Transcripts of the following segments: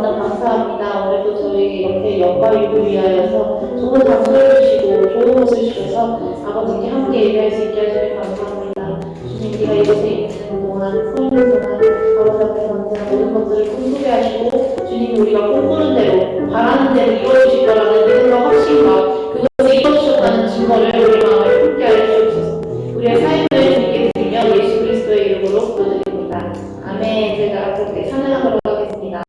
너무나 감사합니다. 오늘도 저희 이렇게 영광을 위하여서 좋은 장소를 주시고 좋은 곳을 주셔서 아버지께 함께 예배할 수 있게 하시니 감사합니다. 주님, 우리가 이곳에 있는 동안 서있는 동안 아버지 앞에서 언제나 모든 것들을 꿈꾸게 하시고 주님, 우리가 꿈꾸는 대로 바라는 대로 이루어주실 거라는 믿음과 확신과 그것을 이루어주셨다는 증거를 우리 마음에 품게 하여 주옵소서. 우리의 삶을 주님께 드리며 예수 그리스도의 이름으로 기도드립니다. 아멘. 제가 그렇게 찬양하도록 하겠습니다.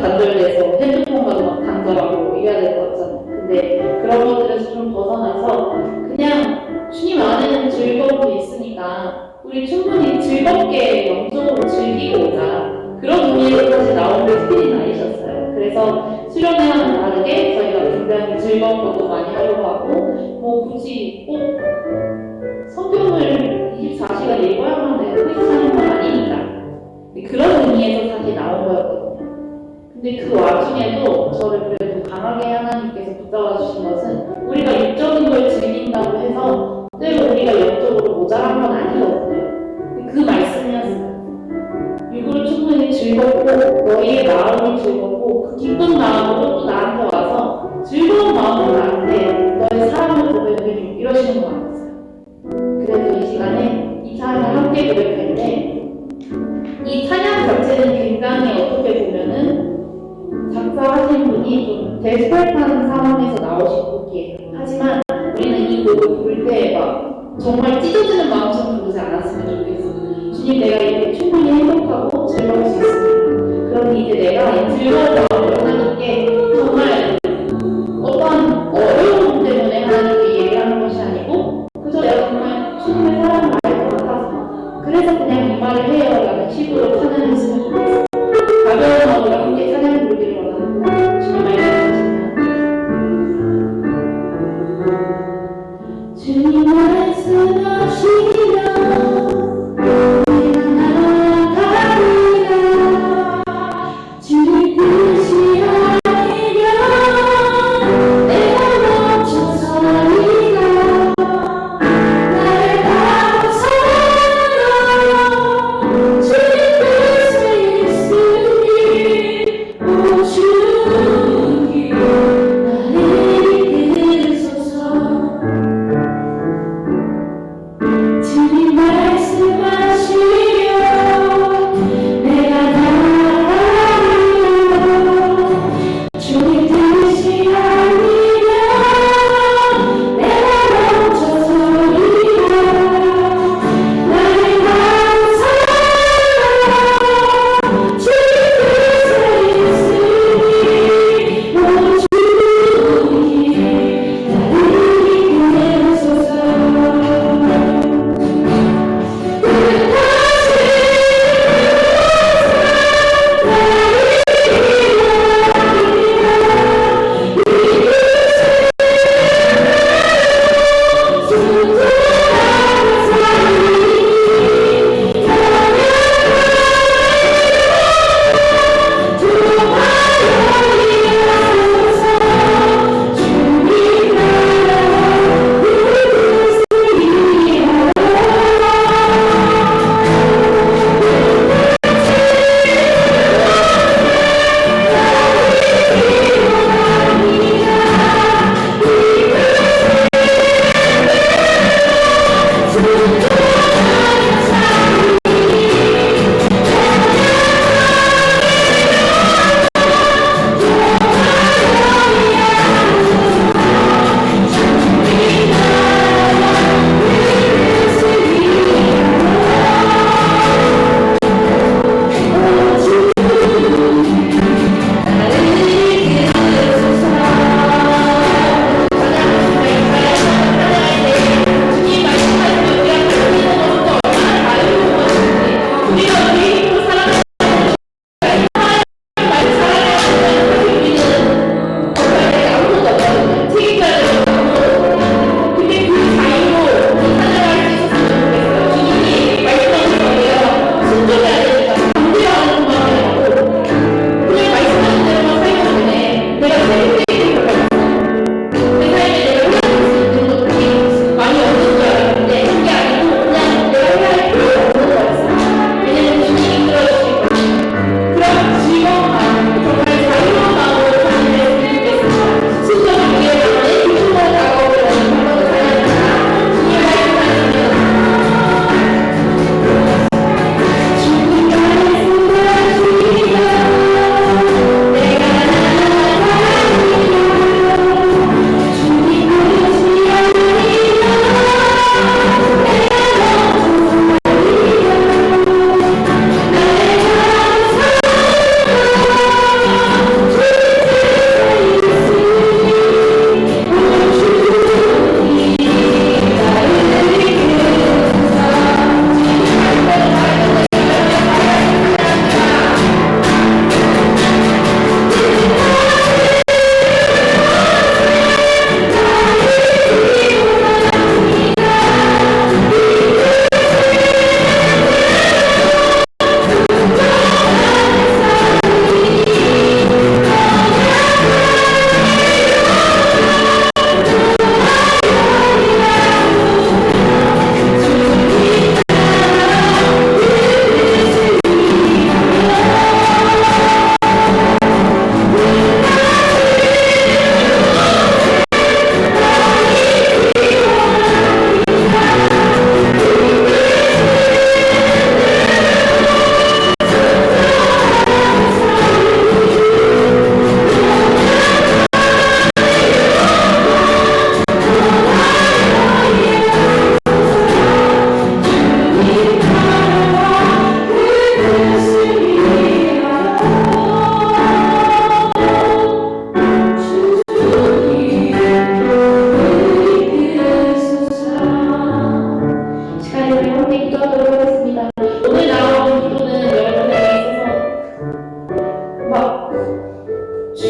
단절돼서 핸드폰과도 막 단절하고 이래야 될 것 같잖아요. 근데 그런 것들에서 좀 벗어나서 그냥 주님 안에는 즐거움이 있으니까 우리 충분히 즐겁게 영적으로 즐기고 오자. 그런 의미에서 사실 나온 게 스피릿 나이셨어요. 그래서 수련회와는 다르게 저희가 굉장히 즐거운 것도 많이 하려고 하고 뭐 굳이 꼭 성경을 24시간 읽어야만 되는 크리스찬인 건 아니니까 그런 의미에서 사실 나온 거였거든요. 근데 그 와중에도 저를 그래도 강하게 하나님께서 붙잡아 주신 것은 우리가 육적인 걸 즐긴다고 해서 때로 우리가 영적으로 모자란 건 아니거든요. 그 말씀이었어요. 육으로 충분히 즐겁고 너희의 마음이 즐겁고 그 기쁜 마음으로 또 나한테 와서 즐거운 마음으로 나한테 너의 사랑을 고백해줘 이러시는 것 같았어요. 그래서 이 시간에 이 찬양을 함께 고백할 때 이 찬양 자체는 굉장히 어떻게 보면은 작사하신 분이 좀 데스perate 상황에서 나오신 곡이에요. 하지만 우리는 이 곡을 부를 때 막 정말 찢어지는 마음처럼 부르지 않았으면 좋겠어요. 주님, 내가 이렇게 충분히 행복하고 즐거울 수 있습니다. 그러니 이제 내가 이 즐거운 마음을 하나님께 정말 어떠한 어려움 때문에 하나님께 얘기하는 것이 아니고 그저 내가 정말 주님의 사랑을 알 것 같아서 그래서 그냥 이 말을 해요 라는 식으로 찬양을 했으면 좋겠어요. 가벼운 마음으로 함께 찬양 부르기를 원합니다. 주님 말씀하시면 주님 말씀하시면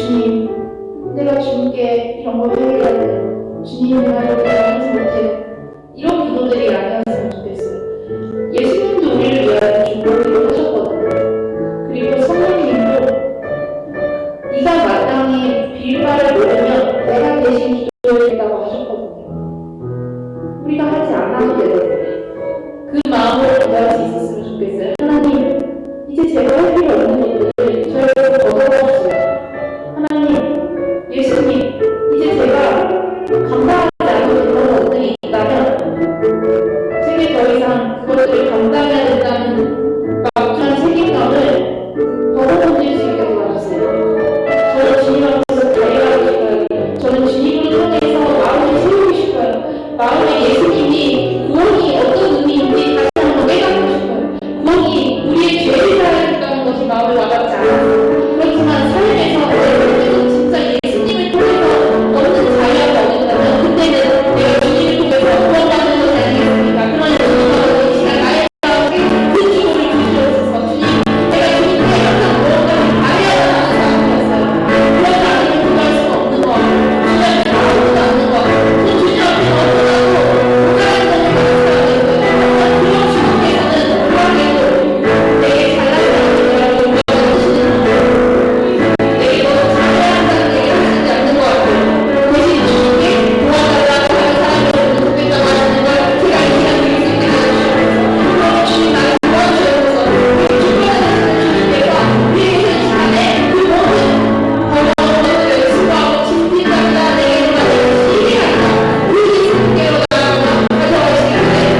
주님, 내가 주님께 이런 걸 해야 돼요. 주님, 내가 이렇게 하지 못해요. 이런 기도들이 아니었으면 좋겠어요. 예수님도 우리를 위하여 중보를 기도하셨거든요. 그리고 성령님도 네가 마땅히 빌바를 모르면 내가 대신 기도해준다고 하셨거든요. 우리가 하지 않아도 되거든요. 그 마음으로 기도할 수 있었으면 좋겠어요. 하나님, 이제 제가 할 필요 없는 것들을 저에게서 벗어나 주세요. 하나님, 예수님, 이제 제가 감당하지 않아도 되는 것들이 있다면 제게 더 이상 그것들을 감당해야 된다는 막중한 책임감을 벗어던질 수 있게 도와주세요. 저는 주님 앞에서 달려가고 싶어요. 저는 주님을 통해서 마음을 세우고 싶어요. 마음에 예수님이 구원이 어떤 의미인지 다시 한번 깨닫고 싶어요. 구원이 우리의 죄를 사하였다는 것이 마음을 와닿지 않았어요. 그렇지만 삶에서 내가 진짜 예수님을 통해서 얻는 자유가 얻는다면 그때는 내가 주님을 통해서 구원받는 것이 아니겠습니까? 그러니 주님께서 이 시간 나의 마음에 그 기도를 주시옵소서. 주님, 내가 주님께 항상 무언가를 바래야 하는 사람이었어요. 그러지 않으면 구할 수가 없는 것 같아요. 주님께 나오지도 않는 것 같아요. 또 주님 앞에 어떠나도 불가능한 것을 받는 사람이었어요. 그런 주님께서는 불안해도 내게 잘나지 않는 거라고 요구하시는 내게 너무 잘해야 한다는 얘기를 하시지 않는 것 같아요. 대신 주님께 도와달라고 하는 사람이었으면 좋겠다고 하시는 걸 제가 이 시간 드릴 수 있게 해주시옵소서. 주님 나를 도와주셔서 우리 축복하는 주님께서 우리에게 잘해 그 모든 버거운 것들을 수고하고 진실감이나 내게 받은 시기가 있다. 그 예수님께로 나아가 가져가시기를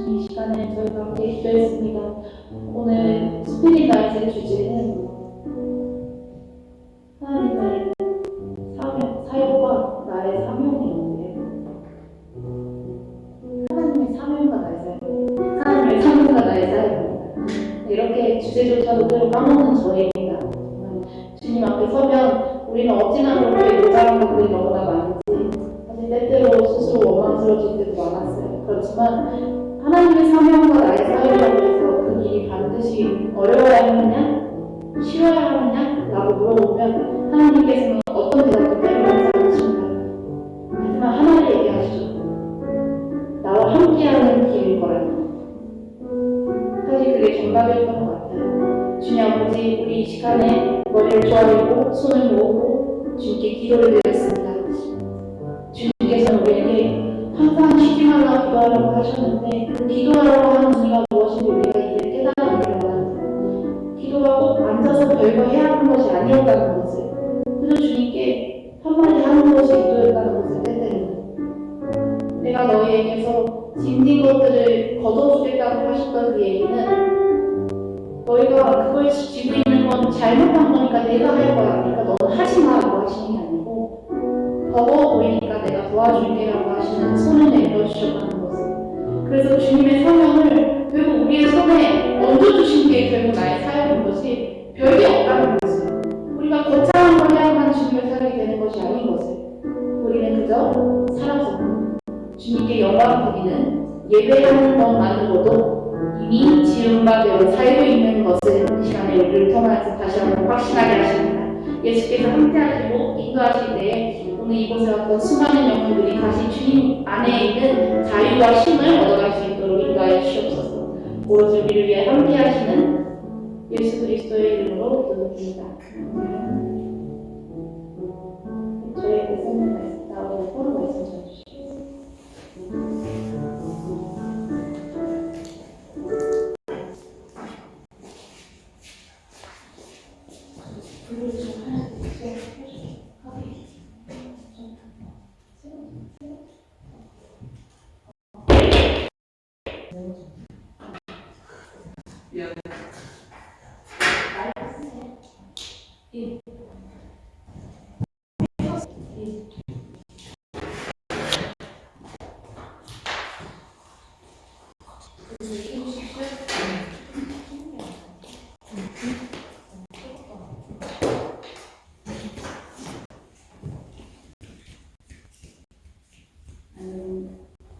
이 시간에 기도하면서 약속드리겠습니다. 이 시간에 저희가 함께 기도했습니다. 오늘 스피릿 나이트의 주제는 하나님의 사역과 나의 사명인데 하나님의 사명과 나의 사역, 하나님의 사명과 나의 사역입니다. 이렇게 주제조차도 늘 까먹는 저희입니다. 주님 앞에 서면 우리는 어찌나 그렇게 모자란 것들이 너무나 많은지 사실 때때로 스스로 원망스러워질 때도 많았어요. 그렇지만 하나님의 사명과 나의 사역이라고 해서 그 길이 반드시 어려워야 하느냐? 쉬워야 하느냐? 라고 물어보면 하나님께서는 어떤 대답도 빼놓지 않으십니다. 하지만 하나를 얘기하시죠. 나와 함께하는 길일 거라고. 사실 그게 정답이었던 것 같아요. 주님 아버지, 우리 이 시간에 머리를 조아리고 손을 모으고 주님께 기도를 드렸습니다. 주님께서는 우리에게 항상 쉬지 말라 기도하라고 하셨는데 그 기도하라고 하는 의미가 무엇인지 우리가 이제 깨달아보기를 원합니다. 기도가 꼭 앉아서 별거 해야 하는 것이 아니었다는 것을, 그저 주님께 한마디 하는 것이 기도였다는 것을 깨달습니다. 내가 너희에게서 짐진 것들을 거둬주겠다고 하셨던 그 얘기는 너희가 그걸 지고 있는 건 잘못한 거니까 내가 할 거야. 그러니까 너는 하지 마. 도와줄게라고 하시는 손을 내밀어주셨다는 것을. 그래서 주님의 사명을 결국 우리의 손에 얹어주신 게 결국 나의 사역인 것이 별게 없다는 것을. 우리가 거창한 걸 해야만 주님을 사랑하게 되는 것이 아닌 것을. 우리는 그저 살아서 주님께 영광 드리는 예배하는 것만으로도 이미 지은 바대로 살고 있는 것을 이 시간에 우리를 통해서 다시 한번 확신하게 하십니다. 예수께서 함께하시고 인도하실 때에 오늘 이곳에 왔던 수많은 영혼들이 다시 주님 안에 있는 자유와 힘을 얻어갈 수 있도록 인도하여 주시옵소서. 오로지 우리를 위해 함께하시는 예수 그리스도의 이름으로 기도드립니다. 저희에게 생긴 말씀 나오는 포로 말씀 전해주시겠습니다.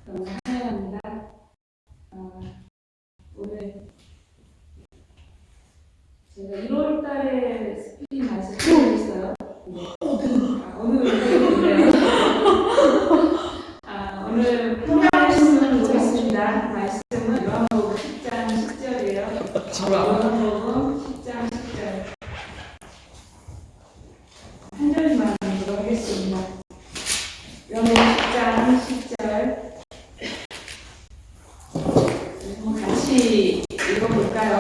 너무 환영합니다. 오늘 제가 1월 달에 스피킹 말씀을 했어요. 오늘 오늘 평가하시면 보겠습니다. 말씀은 요한복음 10장 10절이에요. 요한복음 10장 10절. 한 절만 보도록 하겠습니다. 요한복음 10장 10절. 같이 읽어볼까요?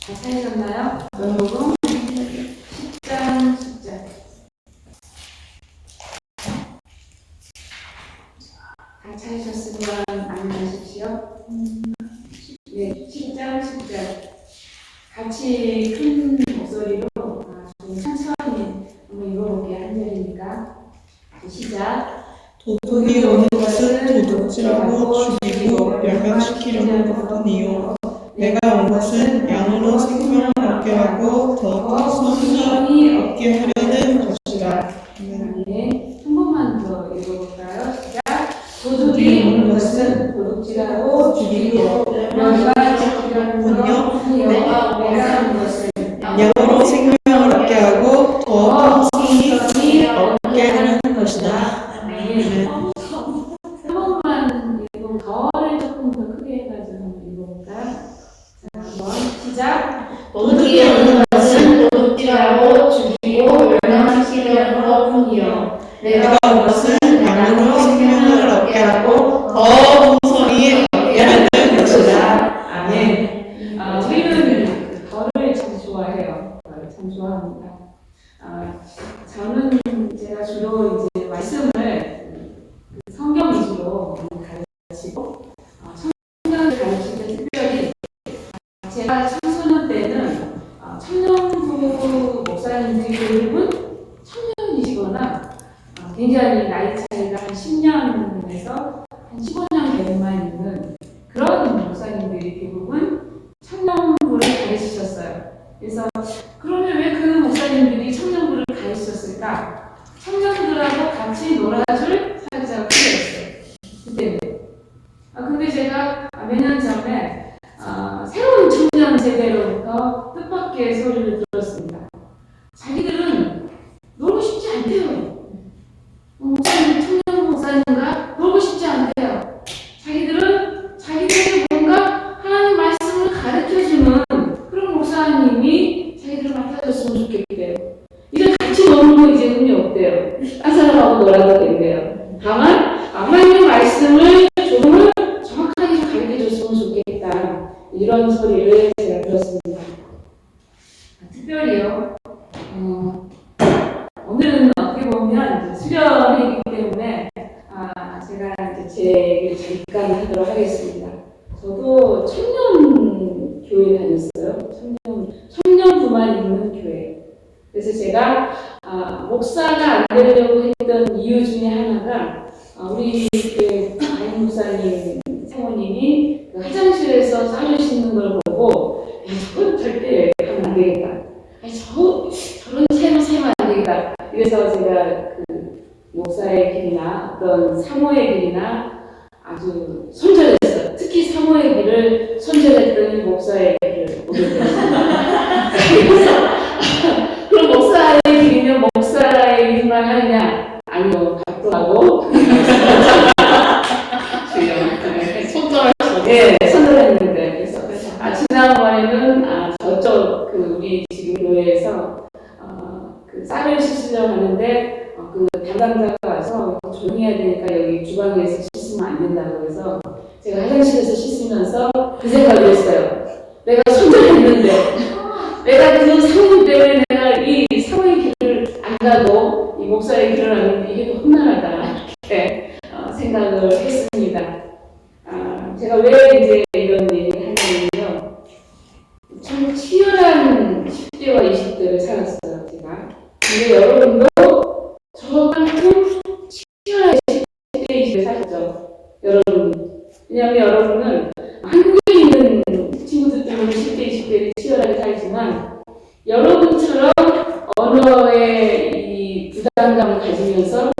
다 찾으셨나요? 요한복음 10장 10절. 다 찾으셨으면 안녕하십시오. 네, 10장 10절. 같이 큰 목소리로 좀 천천히 한번 읽어볼게요. 한 절이니까. 시작. 도둑이 오는 것은 도둑질하고 죽이고 멸망시키려는 것뿐이요 내가 온 것은 양으로 생명을 얻게 하고 더 선히 얻게 하려는 것이라. 네, 한 번만 더 읽어볼까요? 시작. 도둑이 오는 것은 도둑질하고 죽이고 멸망시키려는 것뿐이요 내가 온 것은 양으로 생명을 얻게 하고 더 선히 얻게 하려는 것이다. 한 번만 읽고 더를 조금 더 크게 해가지고 한번 읽어볼까요? 자, 한번 시작. 도둑이 오는 것은 도둑질하고 죽이고 멸망시키려는 것뿐이요 내가 온 것은 양으로 생명을 얻게 하고 더 풍성히 얻게 하는 것이다. 아멘. 우리는 덜을 참 좋아해요. 덜을 참 좋아합니다. 저는 제가 주로 이제 말씀을 성경 위주로 가르치고 성경을 가르칠 때 특별히 제가 청소년 때는 청년부 목사님들이 대부분 청년이시거나 굉장히 나이 차이가 한 10년에서 한 15년 되는만 있는 그런 목사님들이 대부분 청년부를 가르치셨어요. 그래서 그러면 왜 그 목사님들이 청년부를 가르치셨을까? 청년들하고 같이 놀아줄 사역자가 필요했어요. 그때는. 근데 제가 몇 년 전에 새로운 청년 세대로부터 뜻밖의 소리를 들었습니다. 자기들은 놀고 싶지 않대요. 목사님, 청년 목사님과 놀고 싶지 않대요. 자기들은 자기들에게 뭔가 하나님 말씀을 가르쳐주는 그런 목사님이 자기들을 맡아줬으면 좋겠대요. 이제 같이 노는 거 이제 의미 없대요. 딴 사람하고 놀아도 된대요. 다만 하나님의 말씀을 조금은 정확하게 가르쳐줬으면 좋겠다. 이런 소리를 제가 들었습니다. 특별히요. 오늘은 어떻게 보면 수련회이기 때문에 제가 이제 제 얘기를 잠깐 하도록 하겠습니다. 저도 청년 교회 다녔어요. 청년부만 있는 교회. 그래서 제가 목사가 안 되려고 했던 이유 중에 하나가 우리 담임 목사님 사모님이 그 화장실에서 쌀을 씻는 걸 보고 저건 절대 하면 안 되겠다. 저런 삶을 살면 안 되겠다. 그래서 제가 그 목사의 길이나 어떤 사모의 길이나 아주 손절했어요. 특히 사모의 길을 손절했더니 목사의 길을 오게 됐습니다. 그럼 목사의 길이면 목사의 일만 하느냐? 아니요, 각도하고 손절했는데 그래서 지난번에는 저쪽 우리 지금 교회에서 그 쌀을 씻으려고 하는데 그 담당자가 와서 조용히 해야 되니까 여기 주방에서 씻으면 안 된다고 해서 제가 화장실에서 씻으면서 그 생각을 했어요. 내가 손절했는데 내가 그 사모님 때문에 내가 이 사모의 길을 안 가고 이 목사의 길을 안 가는데 이게 더 험난하다 이렇게 생각을 했습니다. 제가 왜 이제 이런 얘기를 하냐면요. 참 치열한 10대와 20대를 살았어요, 제가. 근데 여러분도 저만큼 치열하게 10대, 20대 사셨죠, 여러분. 왜냐하면 여러분은 한국에 있는 친구들 때문에 10대, 20대를 치열하게 살지만 여러분처럼 언어의 이 부담감을 가지면서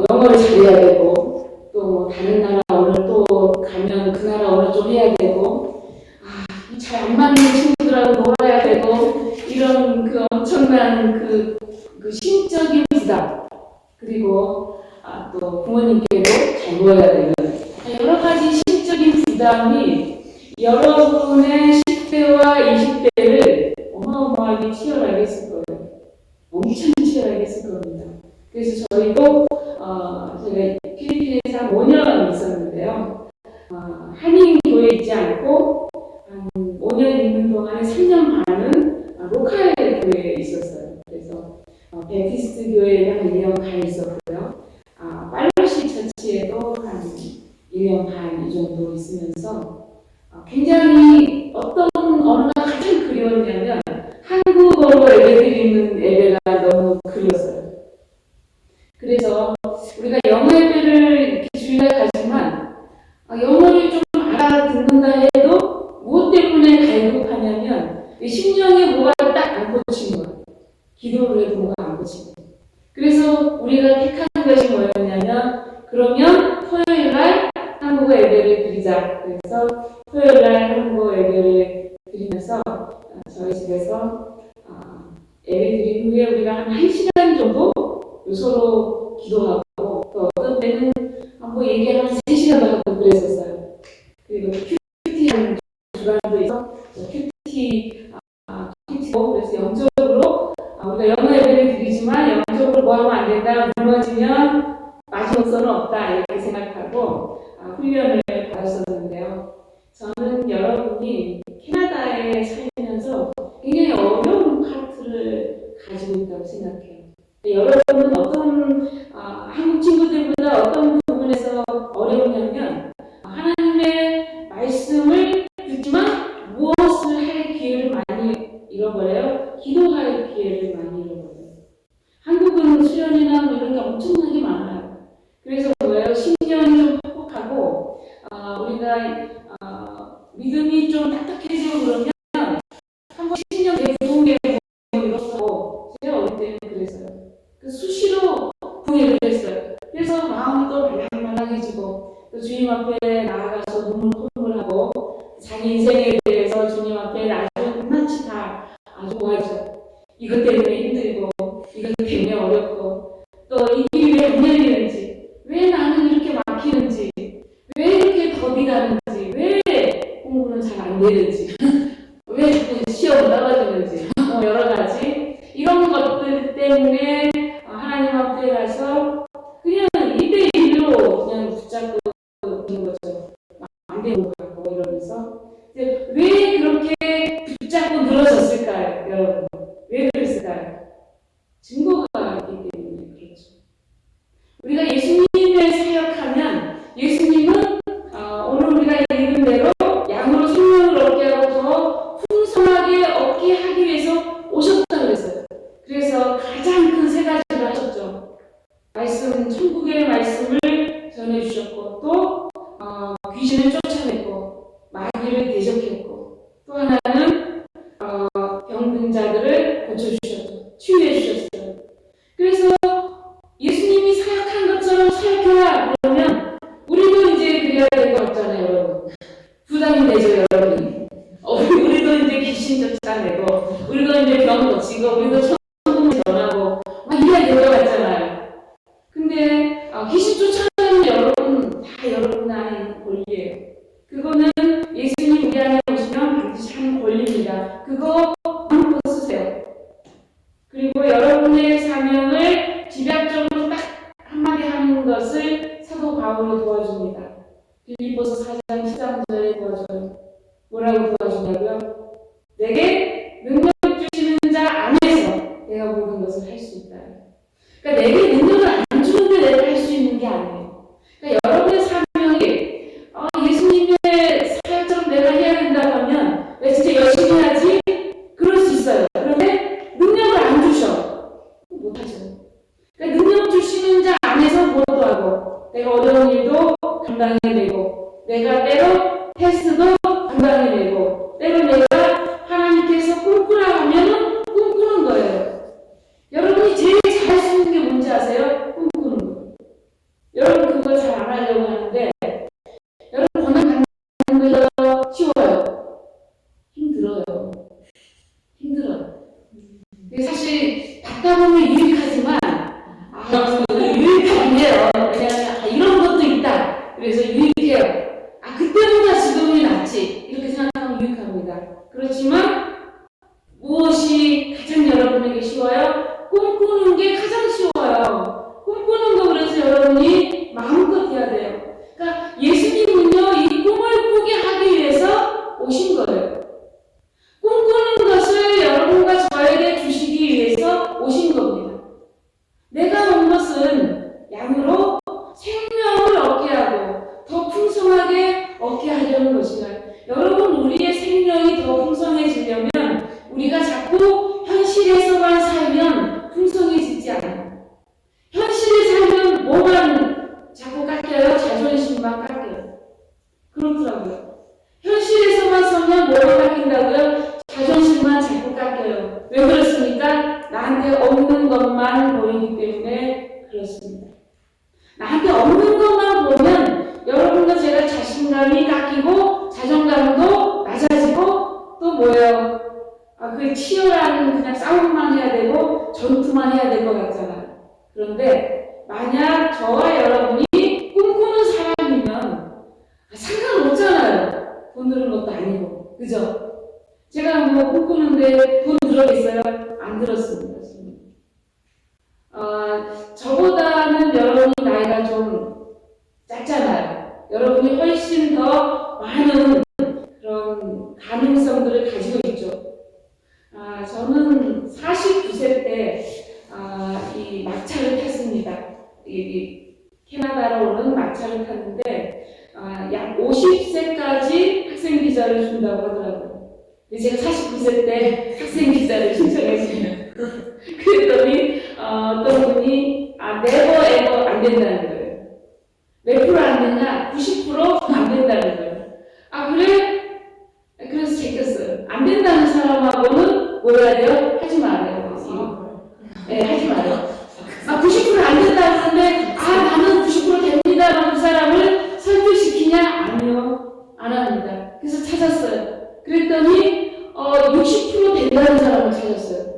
영어를 잘해야 되고 또 다른 나라 언어를 또 가면 그 나라 언어 좀 해야 되고 잘 안 맞는 친구들하고 놀아야 되고 이런 그 엄청난 그 심적인 부담 그리고 또 부모님께도 잘 보여야 되는 여러 가지 심적인 부담이 여러분의 10대와 20대를 어마어마하게 치열하게 했을 거예요. 엄청 치열하게 했을 겁니다. 그래서 저희도 제가 필리핀에서 한 5년 있었는데요. 한인교회에 있지 않고 한 5년 있는 동안에 3년 반은 로컬 교회에 있었어요. 그래서 베티스트 교회에 한 1년 반 있었고요. 팔로시 처치에도 한 1년 반 이 정도 있으면서 굉장히 어떤 언어가 가장 그리웠냐면 한국어로 예배드리는 예배가 너무 그리웠어요. 그래서 우리가 영어 예배를 이렇게 주일날 가지만 영어를 좀 알아듣는다 해도 무엇 때문에 갈급하냐면 심령에 뭐가 딱 안 꽂힌 거예요. 기도를 해도 뭐가 안 꽂힌 거예요. 그래서 우리가 택한 것이 뭐였냐면 그러면 토요일날 한국어 예배를 드리자. 그래서 토요일날 한국어 예배를 드리면서 저희 집에서 예배 드린 후에 우리가 한 1시간 정도 서로 기도하고 또 어떤 때는 뭐 얘기하면 3시간도 하고 그랬었어요. 그리고 큐티 하는 주간도 있어 큐티고 그래서 영적으로 우리가 영어 예배를 드리지만 영적으로 뭐 하면 안 된다 무너지면 마지막서는 없다 이렇게 생각하고 훈련을 받았었는데요. 저는 여러분이 캐나다에 살면서 굉장히 어려운 파트를 가지고 있다고 생각해요. 여러분은 어떤 한국 친구들보다 어떤 부분에서 어려우냐면 하나님의 말씀을 듣지만 무엇을 할 기회를 많이 잃어버려요. 기도할 기회를 많이 잃어버려요. 한국은 수련이나 뭐 이런 게 엄청나게 많아요. 그래서 뭐예요? 신경이 좀 퍽퍽하고 우리가 믿음이 좀 딱딱해지고 그러면 한번 신경 계속 이렇고 제가 어릴 때는 그랬어요. 수시로 부회를 했어요. 그래서 마음이 또 말랑말랑해지고 또 주님 앞에 나아가서 눈물 콧물 하고 자기 인생에 대해서 주님 앞에 아주 낱낱이 다 아주 모아져. 이것 때문에 힘들고 이것 때문에 어렵고 또 이 길이 왜 안 열리는지 왜 나는 이렇게 막히는지 왜 이렇게 겁이 나는지 왜 공부는 잘 안 되는지 왜 시험 떨어지는지 여러 가지 이런 것들 때문에 하나님 앞에 가서 그냥 1대1로 그냥 붙잡고 있는 거죠. 안 되는 것 같고 이러면서 왜 그렇게 붙잡고 늘어졌을까요? 여러분 왜 그랬을까요? 증거가 있기 때문에 그렇죠. 우리가 예수님을 사역하면 예수님은 오늘 우리가 읽은 대로 양으로 생명을 얻게 하고 더 풍성하게 얻게 하기 위해서 오셨다고 그랬어요. 그래서 가장 큰 3가지를 하셨죠. 말씀 천국의 말씀을 전해주셨고 또 귀신을 쫓아냈고 마귀를 대적했고 또 하나는 병든 자들을 고쳐주셨죠. 치유해주셨어요. 그래서 예수님이 사역한 것처럼 사역해라 그러면 우리도 이제 그래야 될 것 같잖아요, 여러분. 부담이 되죠, 여러분. 우리도 이제 귀신 쫓아내고 우리도 이제 병 고치고 우리도 천국을 전하고 막 이래야 될 것 같잖아요. 근데 귀신 쫓아내는 여러분 다 여러분 안에 있는 권리예요. 그거는 예수님 우리 안에 오시면 반드시 하는 권리입니다. 그거 마음껏 쓰세요. 그리고 여러분의 사명을 집약적으로 딱 한마디 하는 것을 사도 바울이 도와줍니다. 빌립보서 4장 13절에 도와줘요. 뭐라고 도와주냐고요? 내게 능력 주시는 자 안에서 내가 모든 것을 할 수 있다. 그러니까 내게 능력을 안 주는데 내가 할 수 있는 게 아니에요. 그러니까 여러분의 사명이 예수님의 사역처럼 내가 해야 된다고 하면 내가 진짜 열심히 하지? 그럴 수 있어요. 그런데 능력을 안 주셔. 못하죠. 그러니까 능력 주시는 자 안에서 뭐도 하고 내가 어려운 일도 감당해내고 내가 때로 테스트도 감당해내고 때로 내가 하나님께서 꿈꾸라 하면 꿈꾸는 거예요. 여러분이 제일 잘 수 있는 게 뭔지 아세요? 꿈꾸는 거예요. 여러분 그거 잘 안 하려고 하는데 여러분 권한 받는 거 쉬워요. 힘들어요. 사실 받다 보면 유익하지만 유익하네요. 왜냐하면 이런 것도 있다. 그래서 유익해요. 그때보다 지금이 낫지. 이렇게 생각하면 유익합니다. 그렇지만 무엇이 가장 여러분에게 쉬워요? 꿈꾸는 게 가장 쉬워요. 꿈꾸는 거 그래서 여러분이 마음껏 해야 돼요. 그러니까 예수님은요, 이 꿈을 꾸게 하기 위해서 오신 거예요. 꿈꾸는 것을 여러분과 저에게 주시기 위해서 오신 겁니다. 내가 온 것은 양으로 생명을 얻게 하고 더 풍성하게 얻게 하려는 것이다. 여러분, 우리의 생명이 더 풍성해지려면 우리가 자꾸 현실에서만 살면 풍성해지지 않아요. 현실에 살면 뭐만 자꾸 깎여요? 자존심만 깎여요. 그렇더라고요. 현실에서만 서면 뭐가 깎인다고요? 자존심만 자꾸 깎여요. 왜 그렇습니까? 나한테 없는 것만 보이기 때문에 그렇습니다. 나한테 없는 것만 보면 여러분과 제가 자신감이 깎이고 자존감도 낮아지고 또 뭐예요? 그 치열한 그냥 싸움만 해야 되고 전투만 해야 될 것 같잖아요. 그런데 만약 저와 여러분이 꿈꾸는 사람이면 상관없잖아요. 돈 드는 것도 아니고. 그죠? 제가 뭐 꿈꾸는데 돈 들었겠어요? 안 들었습니다. 저보다는 여러분이 나이가 좀 짧잖아요. 여러분이 훨씬 더 많은 그런 가능성들을 가지고 있죠. 저는 49세 때 이 막차를 탔습니다. 이 캐나다로 오는 막차를 탔는데 약 50세까지 학생 비자를 준다고 하더라고요. 근데 제가 49세 때 학생 비자를 신청했습니다. 그랬더니 어떤 분이 never ever 안 된다는 거예요. 몇 프로 안 되냐? 90% 안 된다는 거예요. 그래? 그래서 제꼈어요. 안 된다는 사람하고는 뭐 해야 돼요? 하지 말아요. 네, 하지 말아요. 90%안 된다고 하는데 나는 90% 됩니다. 라고 그 사람을 설득시키냐? 아니요. 안 합니다. 그래서 찾았어요. 그랬더니 60% 된다는 사람을 찾았어요.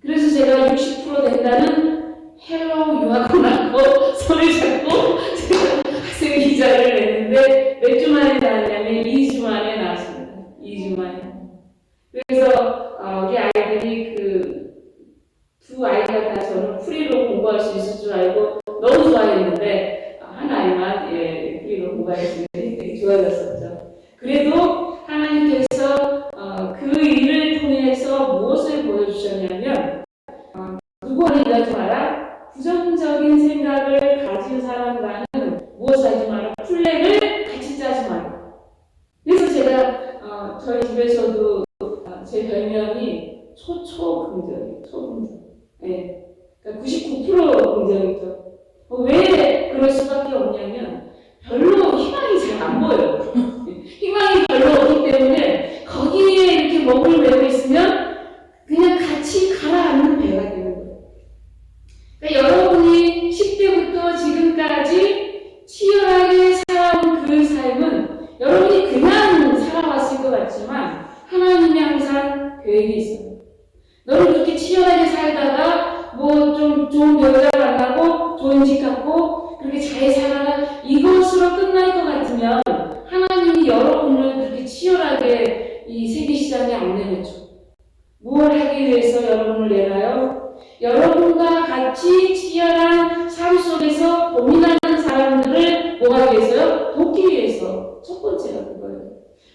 그래서 제가 60% 된다는 헬로 유학원하고 손을 잡고 제가 학생 비자를 냈는데 몇 주 만에 나왔냐면 2주 만에 나왔습니다. 2주 만에. 그래서 우리 아이들이 두 아이가 다 저는 프리로 공부할 수 있을 줄 알고 너무 좋아했는데 한 아이만 프리로 공부할 수 있는 되게 좋아졌었죠. 그래도 하나님께서 그 일을 통해서 무엇을 보여주셨냐면 누구와는 일하지 마라. 부정적인 생각을 가진 사람과는 무엇을 하지 마라. 플랜을 같이 짜지 마라. 그래서 제가 저희 집에서도 제 별명이 초초긍정이에요. 초긍정. 네. 그러니까 99% 긍정이죠. 왜 그럴 수밖에 없냐면 별로 희망이 잘 안 보여요. 희망이 별로 없기 때문에 거기에 이렇게 먹을 메고 있으면 그냥 같이 가라앉는 배가 되는 거예요. 그러니까 여러분이 10대부터 지금까지 치열하게 살아온 그 삶은 여러분이 그냥 살아왔을 것 같지만 하나님이 항상 계획이 있어요. 너를 그렇게 치열하게 살다가 뭐 좀 좋은 배우자 만나고 좋은 집 갖고 그렇게 잘 살아라 이것으로 끝날 것 같으면 하나님이 여러분을 그렇게 치열하게 이 세계시장에 안 내놓죠. 뭘 하기 위해서 여러분을 내나요? 여러분과 같이 치열한 삶 속에서 고민하는 사람들을 뭐하기 위해서요? 돕기 위해서. 첫 번째가 그거예요.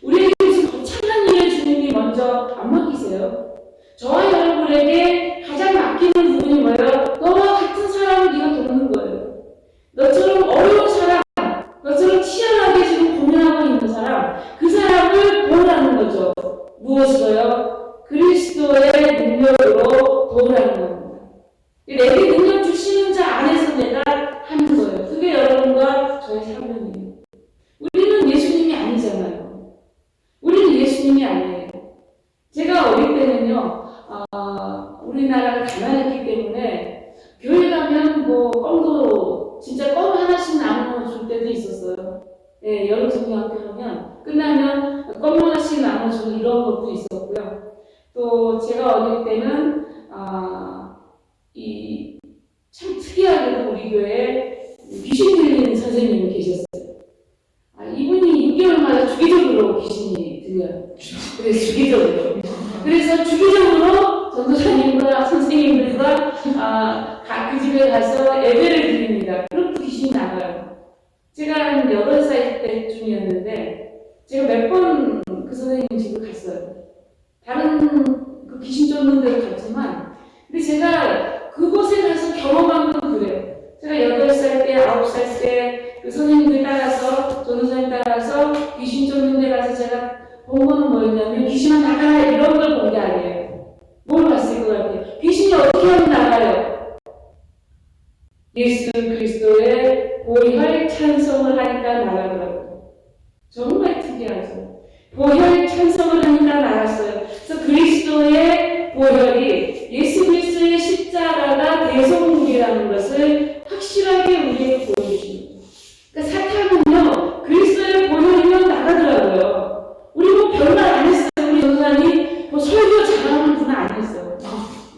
우리에게 무슨 거창한 일을 주님이 먼저 안 맡기세요. 저와 여러분에게 가장 맡기는 부분이 뭐예요? 너와 같은 사람을 네가 돕는 거예요. 너처럼 어려운 사람, 너처럼 치열하게 지금 고민하고 있는 사람, 그 사람을 도우라는 거죠. 무엇으로요? 그리스도의 능력으로 도우라는 겁니다. 내게 능력 주시는 자 안에서 내가 하는 거예요. 그게 여러분과 저의 사명이에요. 우리는 예수님이 아니잖아요. 우리는 예수님이 아니에요. 제가 어릴 때는요, 우리나라가 가난했기 때문에 교회 가면 뭐 껌도 진짜 껌 하나씩 나눠줄 때도 있었어요. 예, 여름 성경학교 하면 끝나면 껌 하나씩 나눠주는 이런 것도 있었고요. 또 제가 어릴 때는 이 참 특이하게도 우리 교회에 귀신 들리는 선생님이 계셨어요. 이분이 6개월마다 주기적으로 귀신이 들려요. 그래서 주기적으로. 그래서 주기적으로 전도사님과 선생님들과 그 집에 가서 예배를 드립니다. 그럼 귀신이 나가요. 제가 한 8살 때쯤이었는데 제가 몇 번 그 선생님 집에 갔어요. 다른 그 귀신 쫓는 데로 갔지만 근데 제가 그곳에 가서 경험한 건 그래요. 제가 8살 때, 9살 때 그 선생님들 따라서, 전도사님 따라서 귀신 쫓는 데 가서 제가 본 거는 뭐였냐면 귀신아 나가라 이런 걸 본 게 아니에요. 뭘 봤을 것 같아요? 귀신이 어떻게 하면 나가요? 예수 그리스도의 보혈 찬송을 하니까 나가더라고요. 정말 특이하죠. 보혈 찬송을 하니까 나갔어요. 그래서 그리스도의 보혈이 예수 그리스도의 십자가가 대속물이라는 것을 확실하게 우리에게 보여주십니다. 그러니까 사탄은요, 그리스도의 보혈이면 나가더라고요. 우리 뭐 별말 안 했어요. 우리 전도사님 뭐 설교 잘하는 분은 아니었어요.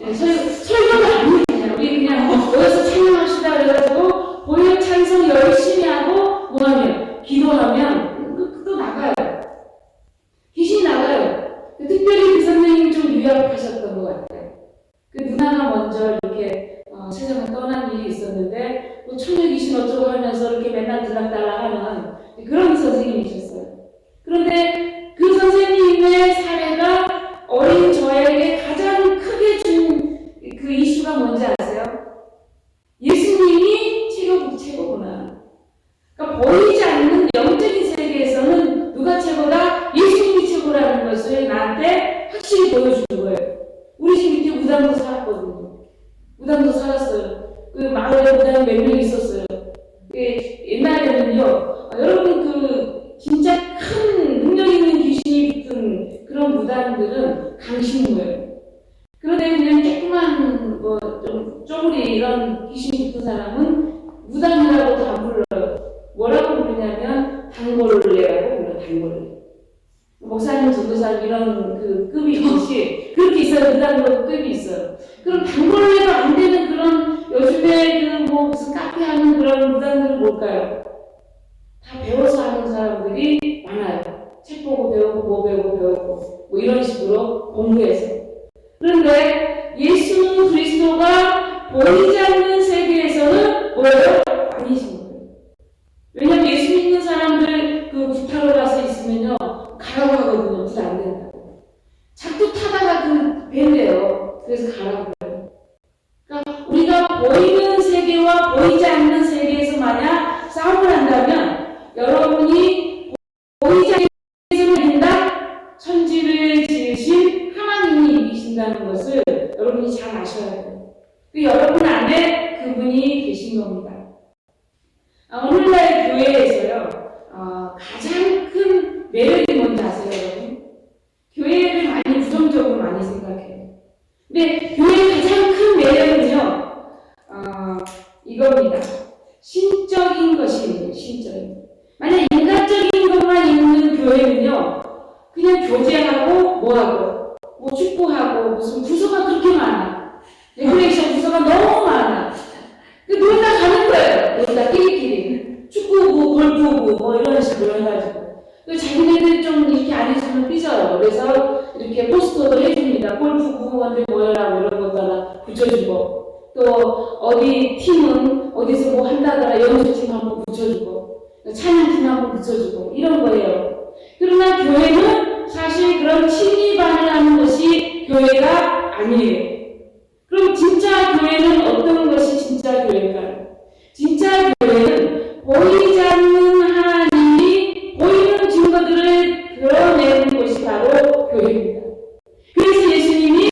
네, 설교가 아니에요. 우리 그냥 모여서 찬양합시다 그래가지고 보혈 찬송 열심히 하고 뭐하면 기도하면 또 나가요. 귀신이 나가요. 특별히 그 선생님이 좀 유약하셨던 것 같아요. 그 누나가 먼저 이렇게 세상을 떠난 일이 있었는데 뭐 처녀 귀신 어쩌고 하면서 이렇게 맨날 들락달락 하는 그런 선생님이셨어요. 그런데 그 선생님의 사례가 어린 저에게 가장 크게 준 그 이슈가 뭔지 아세요? 예수님이 최고구나. 그러니까 보이지 않는 영적인 세계에서는 누가 최고다? 예수님이 최고라는 것을 나한테 확실히 보여주는 거예요. 우리 집 밑에 무당도 살았거든요. 무당도 살았어요. 그 마을에 무당이 몇 명 있었어요. 옛날에는요, 여러분 그 진짜 큰 능력 있는 귀신이 붙은 그런 무당들은 강신무예요. 그런데 그냥 조그만 뭐 좀 쪼그리 이런 귀신이 붙은 사람은 무당이라고도 안 불러요. 뭐라고 부르냐면 단골레라고 불러요. 단골레. 목사님, 전도사님 이런 그 급이 있듯이 그렇게 있어요. 무당으로 급이 있어요. 그럼 단골레도 안 되는 그런 요즘에 그 뭐 무슨 카페 하는 그런 무당들은 뭘까요? 다 배워서 하는 사람들이 많아요. 책 보고 배우고 뭐 배우고 배우고 뭐 이런 식으로 공부해서. 그런데 예수 그리스도가 보이지 않는 세계에서는 뭐예요? 아니신 거예요. 왜냐면 예수 믿는 사람들 그 구타로 가서 있으면요 가라고 하거든요. 그래서 안 된다고. 자꾸 타다가 그 벤대요. 그래서 가라고 해요. 그러니까 우리가 보이는 세계와 보이지 않는 세계에서 만약 싸움을 한다면 여러분이 보이지 않는 세계에서 이긴다? 천지를 지으신 하나님이 이기신다는 것을 여러분이 잘 아셔야 돼요. 그 여러분 안에 그분이 계신 겁니다. 오늘날 교회에서요, 가장 큰 매력이 뭔지 아세요, 여러분? 교회를 많이 부정적으로 많이 생각해요. 근데 교회의 가장 큰 매력은요, 이겁니다. 신적인 것이 있는, 신적인. 만약 인간적인 것만 있는 교회는요, 그냥 교제하고, 뭐하고, 뭐 축구하고, 무슨 부서가 그렇게 많아. 레크레이션 부서가 너무 많아. 놀다 가는 거예요. 놀다 끼리끼리. 축구부, 골프부, 뭐 이런 식으로 해가지고. 자기네들 좀 이렇게 안 해주면 삐져요. 그래서 이렇게 포스터도 해줍니다. 골프부원들 모여라, 이런 것도 하나 붙여주고. 또, 어디 팀은 어디서 뭐 한다더라, 연주팀 한번 붙여주고. 찬양팀 한번 붙여주고. 이런 거예요. 그러나 교회는 사실 그런 취미반을 하는 것이 교회가 아니에요. 그럼 진짜 교회는 어떤 것이 진짜 교회일까요? 진짜 교회는 보이지 않는 하나님이 보이는 증거들을 드러내는 것이 바로 교회입니다. 그래서 예수님이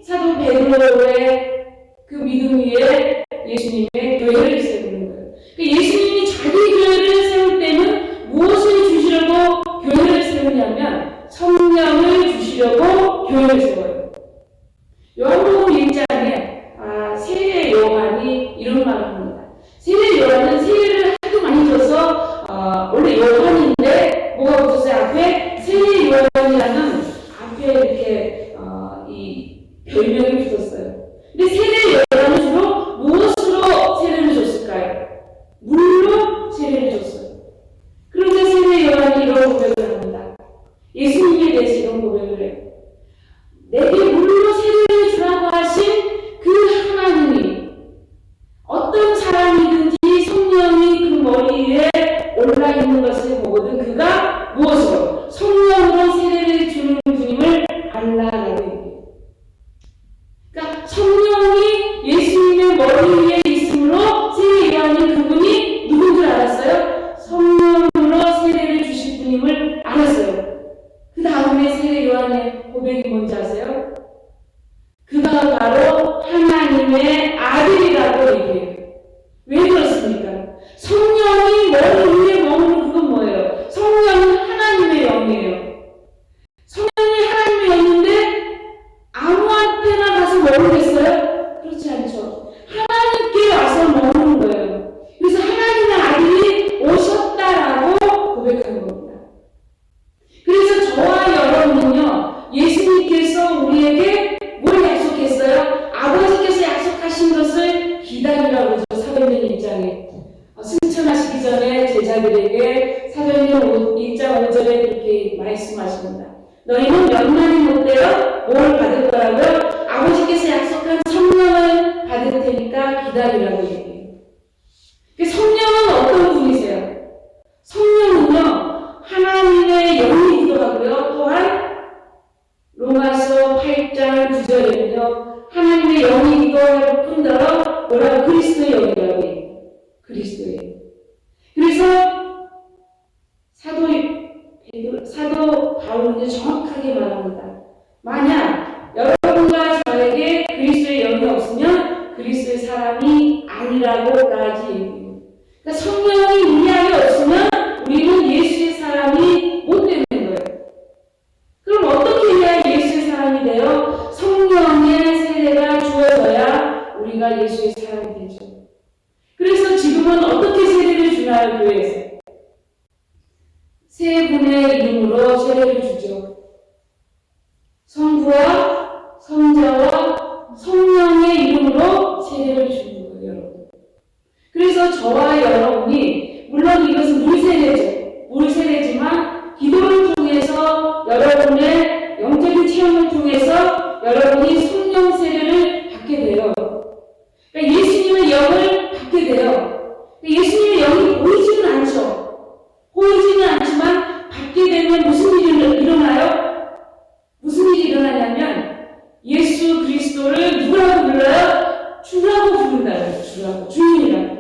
사도 베드로의 그 믿음 위에 예수님의 교회를 세우는 거예요. 예수님이 자기 교회를 세울 때는 무엇을 주시려고 교회를 세우냐면 성령을 주시려고 교회를 세워요. 요한복음 1장에 세례 요한이 이런 말을 합니다. 세례 요한은 세례를 하도 많이 줘서 원래 요한인데 뭐가 붙었어요? 앞에 세례 요한이라는 앞에 이렇게 이 별명이 붙었어요. 근데 세례 요한은 주로 무엇으로 세례를 줬을까요? 물로 세례를 줬어요. 그런데 세례 요한이 이런 고백을 합니다. 예수님에 대해서 이런 고백을 해요. 내게 물로 세례를 주라고 하신 그 하나님이 어떤 사람이든지 성령이 그 머리 위에 올라있는 것을 보거든 그가 무엇으로? 성령으로 세례를 주는 분임을 알라라고 얘기해요. 그러니까 성령이 예수님의 머리 위에 있으므로 세례 요한이 그분이 누군 줄 알았어요? 성령으로 세례를 주실 분임을 알았어요. 그 다음에 세례 요한의 고백이 뭔지 아세요? 그가 바로 하나님의 아들이라고 얘기해요. 왜 그렇습니까? 성령이 머리 위에 머무는 그건 뭐예요? 성령은 하나님의 영이에요. 성령이 하나님의 영인데 아무한테나 가서 머무겠어요? 그렇지 않죠. 하나님께 와서 머무는 거예요. 그래서 하나님의 아들이 오셨다라고 고백하는 겁니다. 그래서 저와 여러분은요, 예수님께서 우리에게 뭘 약속했어요? 아버지께서 약속하신 것을 기다리라고 그러죠. 사도행전 1장에. 승천하시기 전에 제자들에게 사도행전 1장 5절에 이렇게 말씀하십니다. 너희는 몇 날이 못 되어 뭘 받을 거라고요? 아버지께서 약속한 성령을 받을 테니까 기다리라고 얘기해요. 성령은 어떤 분이세요? 성령은요, 하나님의 영이기도 하고요. 또한 로마서 8장 9절에는요. 하나님의 영이기도 할 뿐더러 뭐라고? 그리스도의 영이라고 해요. 그리스도의. 그래서 사도 바울은 정확하게 말합니다. 만약 여러분과 저에게 그리스도의 영이 없으면 그리스도의 사람이 아니라고까지 얘기해요. 그러니까 성령이 우리 안에 없으면 우리는 예수의 사람이 못 되는 거예요. 그럼 어떻게 해야 예수의 사람이 돼요? 성령의 세례가 주어져야 우리가 예수의 사람이 되죠. 그래서 지금은 어떻게 세례를 주나요, 교회에서? 세 분의 이름으로 세례를 주죠. 성부와 성자와 성령의 이름으로 세례를 주는 거예요, 여러분. 그래서 저와 여러분이, 물론 이것은 물세례죠. 물세례지만 기도를 통해서 여러분의 영적인 체험을 통해서 여러분이 성령 세례를 받게 돼요. 그러니까 예수님의 영을 받게 돼요. 예수님의 영이 보이지는 않죠. 보이지는 않지만 받게 되면 무슨 일이 일어나요? 무슨 일이 일어나냐면 예수 그리스도를 누구라고 불러요? 주라고 부른다고요. 주라고. 주인이라고.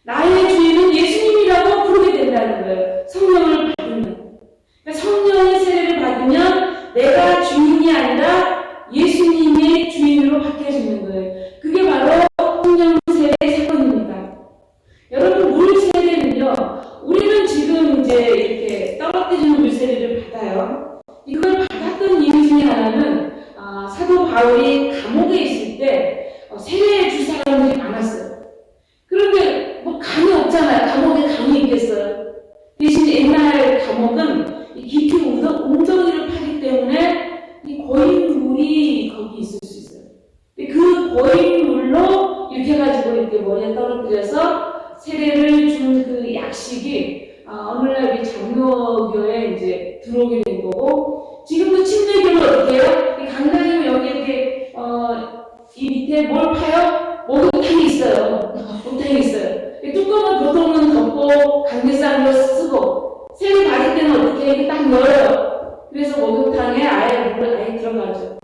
나의 주인은 예수님이라고 부르게 된다는 거예요. 성령을 받으면. 그러니까 성령의 세례를 받으면 내가 주인이 아니라 예수님이 주인으로 바뀌어지는 거예요. 그게 바로 성령 세례의 사건입니다. 여러분, 물 세례 이렇게 머리에 떨어뜨려서 세례를 준 그 약식이 어느 날 우리 장로교에 이제 들어오게 된 거고, 지금도 침례교는 어떻게 해요? 이 강당이면 여기 이렇게 이 밑에 뭘 파요? 목욕탕이 있어요. 목욕탕이 있어요. 이 뚜껑을 보통은 덮고 강대상으로 쓰고, 세례 받을 때는 어떻게 해? 이렇게 딱 열어요. 그래서 목욕탕에 아예 물을 아예 들어가죠.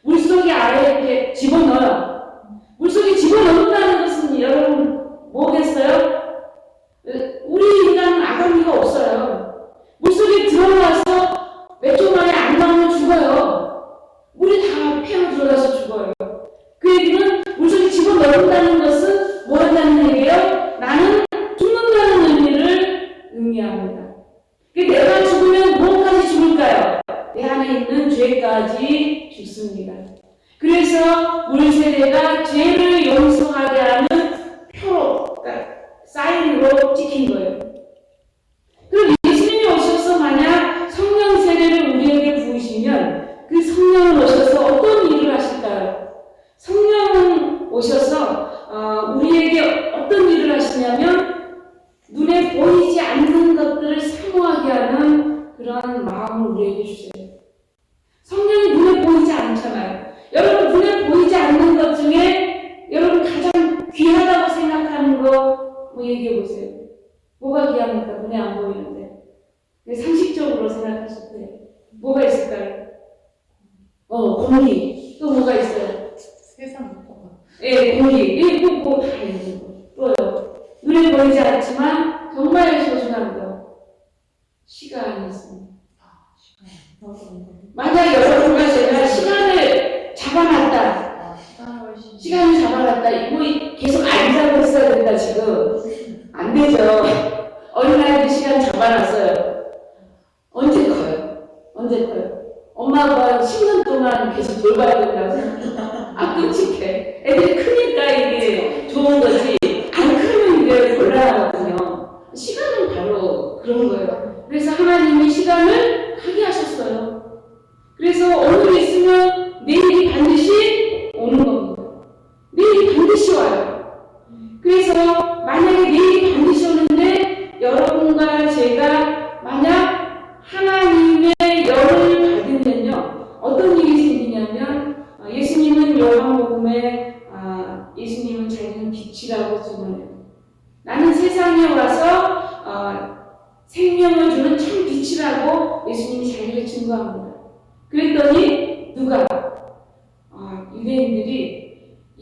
물속에 아예 이렇게 집어넣어요. 물속에 집어넣는다는 것은 여러분 뭐겠어요? 우리 인간은 아가미가 없어요. 물속에 들어가서 몇 초 만에 안 나오면 죽어요. 물이 다 패어 들어가서 죽어요. 그 얘기는 물속에 집어넣는다는 것은 뭐 한다는 얘기예요? 나는 죽는다는 의미를 의미합니다. 내가 죽으면 무엇까지 죽을까요? 내 안에 있는 죄까지 죽습니다. 그래서 물세례가 죄를 용서하게 하는 표로, 그러니까 사인으로 찍힌 거예요. 그럼 예수님이 오셔서 만약 성령 세례를 우리에게 부으시면 그 성령은 오셔서 어떤 일을 하실까요? 성령은 오셔서 우리에게 어떤 일을 하시냐면 눈에 보이지 않는 것들을 사모하게 하는 그런 마음을 우리에게 주세요. 성령이 눈에 보이지 않잖아요. 여러분 눈에 보이지 않는 것 중에 여러분 가장 귀하다고 생각하는 거 뭐 얘기해 보세요. 뭐가 귀합니까? 눈에 안 보이는데. 상식적으로 생각하실 때 뭐가 있을까요? 공기. 또 뭐가 있어요? 세상 못 예, 공기. 뭐다 있는 거. 또요. 눈에 보이지 않지만 정말 소중한 거. 시간이 있습니다. 만약 여러분과 제가 시간을 잡아놨다. 시간을 잡아놨다. 이거 계속 앉아고 있어야 된다, 지금. 안 되죠. 어린아이들 시간 잡아놨어요. 언제 커요? 언제 커요? 엄마가 10년 동안 계속 돌봐야 된다고 생각해요. 끔찍해. 애들이 크니까 이게 좋은 거지. 안 크면 이게 곤란하거든요. 시간은 바로 그런 거예요. 그래서 하나님이 시간을 하게 하셨어요. 그래서 오늘 있으면 내일이 반드시 오는 겁니다. 내일이 반드시 와요. 그래서 만약에 내일이 반드시 오는데 여러분과 제가 만약 하나님의 열을 받으면요. 어떤 일이 생기냐면 예수님은 요한복음에 예수님은 자기는 빛이라고 증언해요. 나는 세상에 와서 생명을 주는 참 빛이라고 예수님이 자기를 증거합니다. 그랬더니 누가? 유대인들이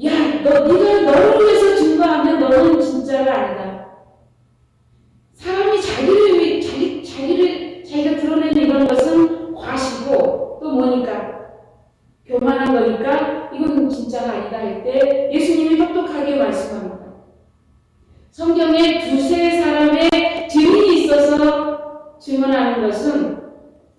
야, 네가 너를 위해서 증거하면 너는 진짜가 아니다. 사람이 자기가 드러내는 이런 것은 과시고 또 뭐니까 교만한 거니까 이건 진짜가 아니다 할 때 예수님이 똑똑하게 말씀합니다. 성경에 두세 사람의 증인이 있어서 증언하는 것은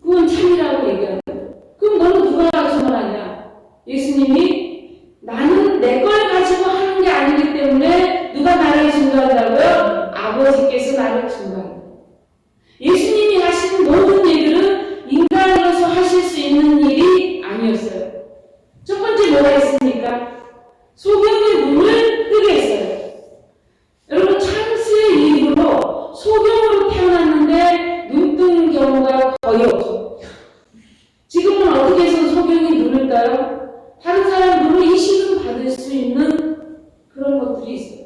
그건 참이라고 얘기합니다. 그럼 너는 누가 증언하냐? 예수님이 나는 내 걸 가지고 하는 게 아니기 때문에 누가 나를 증거한다고요? 아버지께서 나를 증거합니다. 예수님이 하신 모든 일들은 인간으로서 하실 수 있는 일이 아니었어요. 첫 번째 뭐가 있습니까? 소경의 눈을 뜨게 했어요. 여러분 창세의 이후로 소경으로 태어났는데 눈 뜨는 경우가 거의 없죠. 지금은 어떻게 해서 소경이 눈을 떠요? 다른 사람 눈을 이식은 받을 수 있는 그런 것들이 있어요.